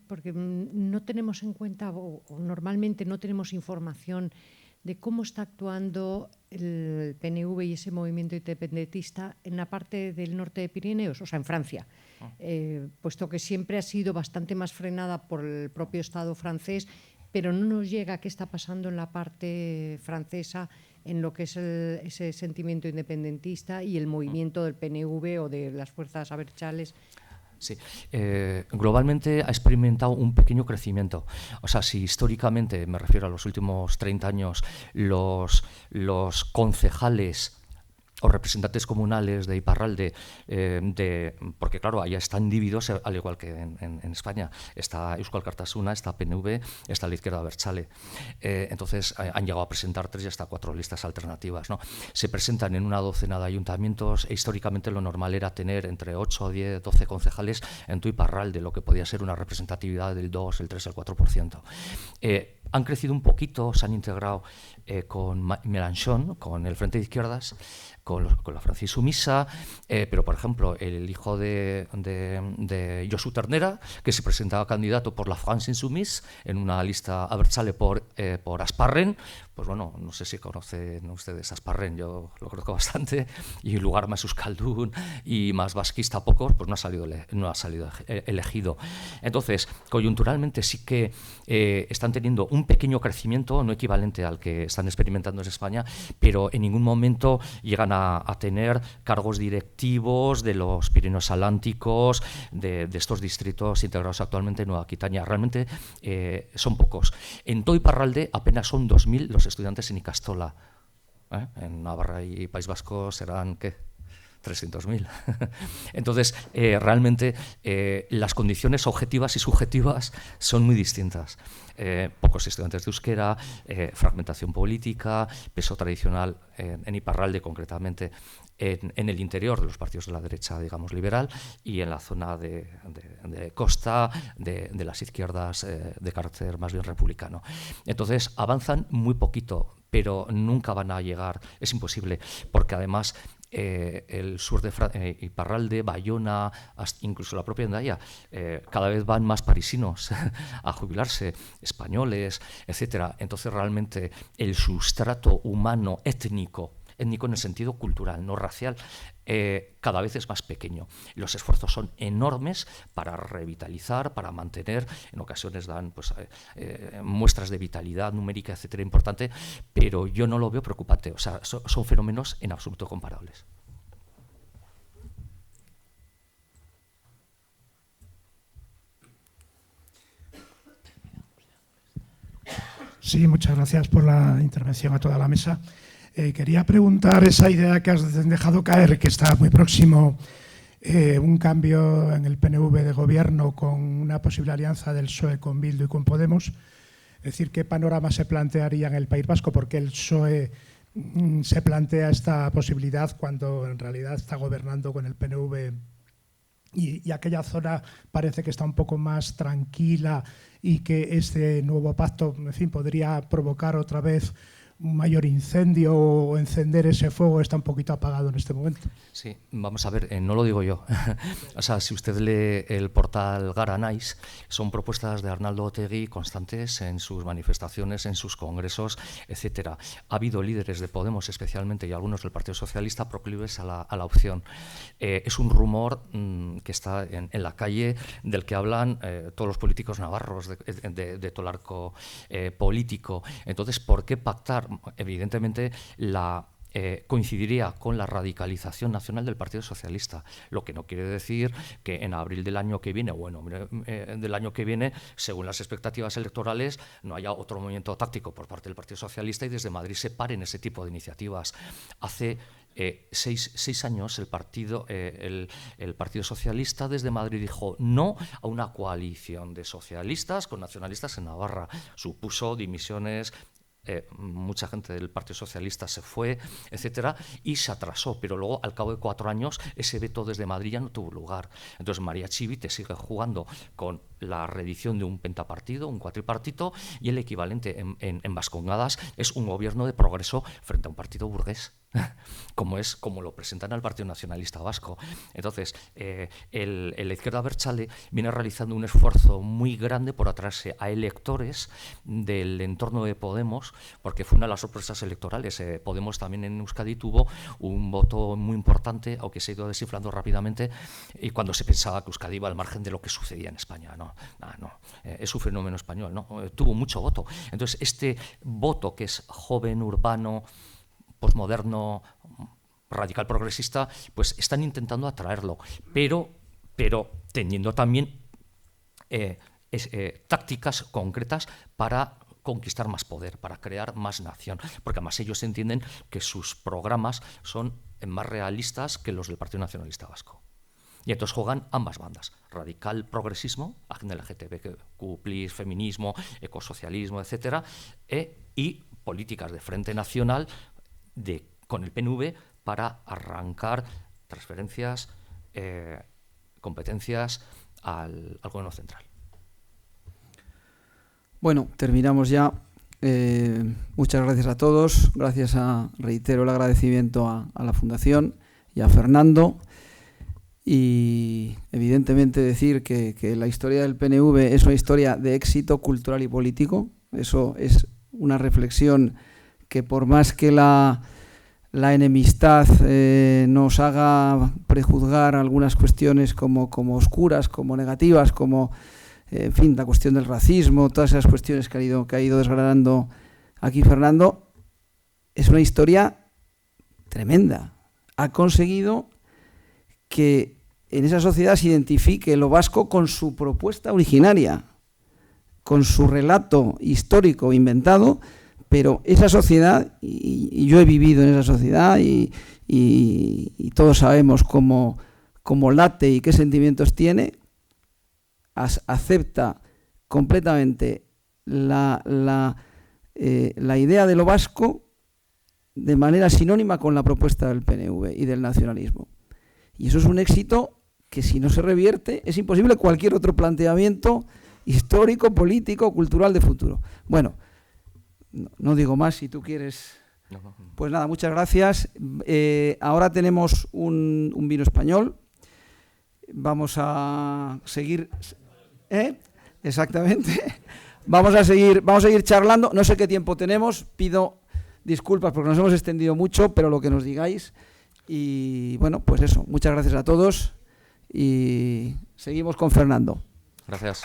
Speaker 7: porque no tenemos en cuenta o normalmente no tenemos información de cómo está actuando el PNV y ese movimiento independentista en la parte del norte de Pirineos, o sea, en Francia, puesto que siempre ha sido bastante más frenada por el propio Estado francés pero no nos llega qué está pasando en la parte francesa, en lo que es ese sentimiento independentista y el movimiento del PNV o de las fuerzas abertzales.
Speaker 4: Sí, globalmente ha experimentado un pequeño crecimiento. O sea, si históricamente, me refiero a los últimos 30 años, los concejales o representantes comunales de Iparralde, porque claro, allá están divididos al igual que en España. Está Euskal Alkartasuna, está PNV, está la izquierda abertzale. Entonces han llegado a presentar 3 y hasta 4 listas alternativas, ¿no? Se presentan en una docena de ayuntamientos e históricamente lo normal era tener entre 8, 10, 12 concejales en tu Iparralde, lo que podía ser una representatividad del 2, el 3, el 4%. Han crecido un poquito, se han integrado con Mélenchon, con el Frente de Izquierdas, con la Francia Insumisa, pero por ejemplo el hijo de Josu Ternera, que se presentaba candidato por la France Insoumise en una lista abertzale por Asparren, pues bueno, no sé si conocen ustedes Asparren, yo lo conozco bastante, y un lugar más euskaldun y más vasquista pocos, pues no ha salido elegido. Entonces, coyunturalmente sí que están teniendo un pequeño crecimiento, no equivalente al que están experimentando en España, pero en ningún momento llegan a tener cargos directivos de los Pirineos Atlánticos, de estos distritos integrados actualmente en Nueva Aquitania. Realmente son pocos. En todo Iparralde apenas son 2.000 los estudiantes en Ikastola. En Navarra y País Vasco serán, ¿qué?, 300.000. Entonces, realmente las condiciones objetivas y subjetivas son muy distintas. Pocos estudiantes de euskera, fragmentación política, peso tradicional en Iparralde concretamente, en el interior de los partidos de la derecha, digamos, liberal, y en la zona de costa, de las izquierdas de carácter más bien republicano. Entonces, avanzan muy poquito, pero nunca van a llegar, es imposible, porque además el sur de Iparralde, Bayona, incluso la propia Hendaya, cada vez van más parisinos a jubilarse, españoles, etcétera. Entonces realmente el sustrato humano étnico en el sentido cultural, no racial, cada vez es más pequeño. Los esfuerzos son enormes para revitalizar, para mantener, en ocasiones dan pues, muestras de vitalidad numérica, etcétera, importante, pero yo no lo veo preocupante. O sea, son fenómenos en absoluto comparables.
Speaker 8: Sí, muchas gracias por la intervención a toda la mesa. Quería preguntar esa idea que has dejado caer, que está muy próximo un cambio en el PNV de gobierno con una posible alianza del PSOE con Bildu y con Podemos. Es decir, ¿qué panorama se plantearía en el País Vasco? Porque el PSOE se plantea esta posibilidad cuando en realidad está gobernando con el PNV y aquella zona parece que está un poco más tranquila y que este nuevo pacto, en fin, podría provocar otra vez un mayor incendio o encender ese fuego. Está un poquito apagado en este momento.
Speaker 4: Sí, vamos a ver, no lo digo yo. O sea, si usted lee el portal Garanais, son propuestas de Arnaldo Otegi constantes en sus manifestaciones, en sus congresos, etcétera. Ha habido líderes de Podemos especialmente y algunos del Partido Socialista proclives a la opción. Es un rumor que está en la calle, del que hablan todos los políticos navarros de todo el arco político. Entonces, ¿por qué pactar? Evidentemente, coincidiría con la radicalización nacional del Partido Socialista, lo que no quiere decir que en abril del año que viene, del año que viene, según las expectativas electorales, no haya otro movimiento táctico por parte del Partido Socialista y desde Madrid se paren ese tipo de iniciativas. Hace 6 años el Partido Socialista desde Madrid dijo no a una coalición de socialistas con nacionalistas en Navarra. Supuso dimisiones. Mucha gente del Partido Socialista se fue, etcétera, y se atrasó, pero luego al cabo de 4 años ese veto desde Madrid ya no tuvo lugar. Entonces María Chivite sigue jugando con la reedición de un pentapartido, un cuatripartito, y el equivalente en Vascongadas es un gobierno de progreso frente a un partido burgués, como lo presentan al Partido Nacionalista Vasco. Entonces, la izquierda abertzale viene realizando un esfuerzo muy grande por atraerse a electores del entorno de Podemos, porque fue una de las sorpresas electorales. Podemos también en Euskadi tuvo un voto muy importante, aunque se ha ido desinflando rápidamente, y cuando se pensaba que Euskadi iba al margen de lo que sucedía en España, ¿no? es un fenómeno español, ¿no? Tuvo mucho voto. Entonces, este voto que es joven, urbano, posmoderno, radical progresista, pues están intentando atraerlo, pero teniendo también tácticas concretas para conquistar más poder, para crear más nación, porque además ellos entienden que sus programas son más realistas que los del Partido Nacionalista Vasco. Y entonces juegan ambas bandas, radical progresismo, agenda LGTBQ+, feminismo, ecosocialismo, etcétera, y políticas de Frente Nacional con el PNV para arrancar transferencias, competencias al gobierno central.
Speaker 2: Bueno, terminamos ya. Muchas gracias a todos. Reitero el agradecimiento a la Fundación y a Fernando. Y evidentemente decir que la historia del PNV es una historia de éxito cultural y político. Eso es una reflexión que, por más que la enemistad nos haga prejuzgar algunas cuestiones como oscuras, como negativas, como en fin, la cuestión del racismo, todas esas cuestiones que ha ido desgranando aquí Fernando, es una historia tremenda. Ha conseguido que en esa sociedad se identifique lo vasco con su propuesta originaria, con su relato histórico inventado, pero esa sociedad, y yo he vivido en esa sociedad y todos sabemos cómo late y qué sentimientos tiene, acepta completamente la idea de lo vasco de manera sinónima con la propuesta del PNV y del nacionalismo. Y eso es un éxito que, si no se revierte, es imposible cualquier otro planteamiento histórico, político, cultural de futuro. Bueno, no digo más, si tú quieres. Pues nada, muchas gracias. Ahora tenemos un vino español. Vamos a seguir... Exactamente. Vamos a seguir charlando. No sé qué tiempo tenemos. Pido disculpas porque nos hemos extendido mucho, pero lo que nos digáis. Y bueno, pues eso. Muchas gracias a todos y seguimos con Fernando.
Speaker 4: Gracias.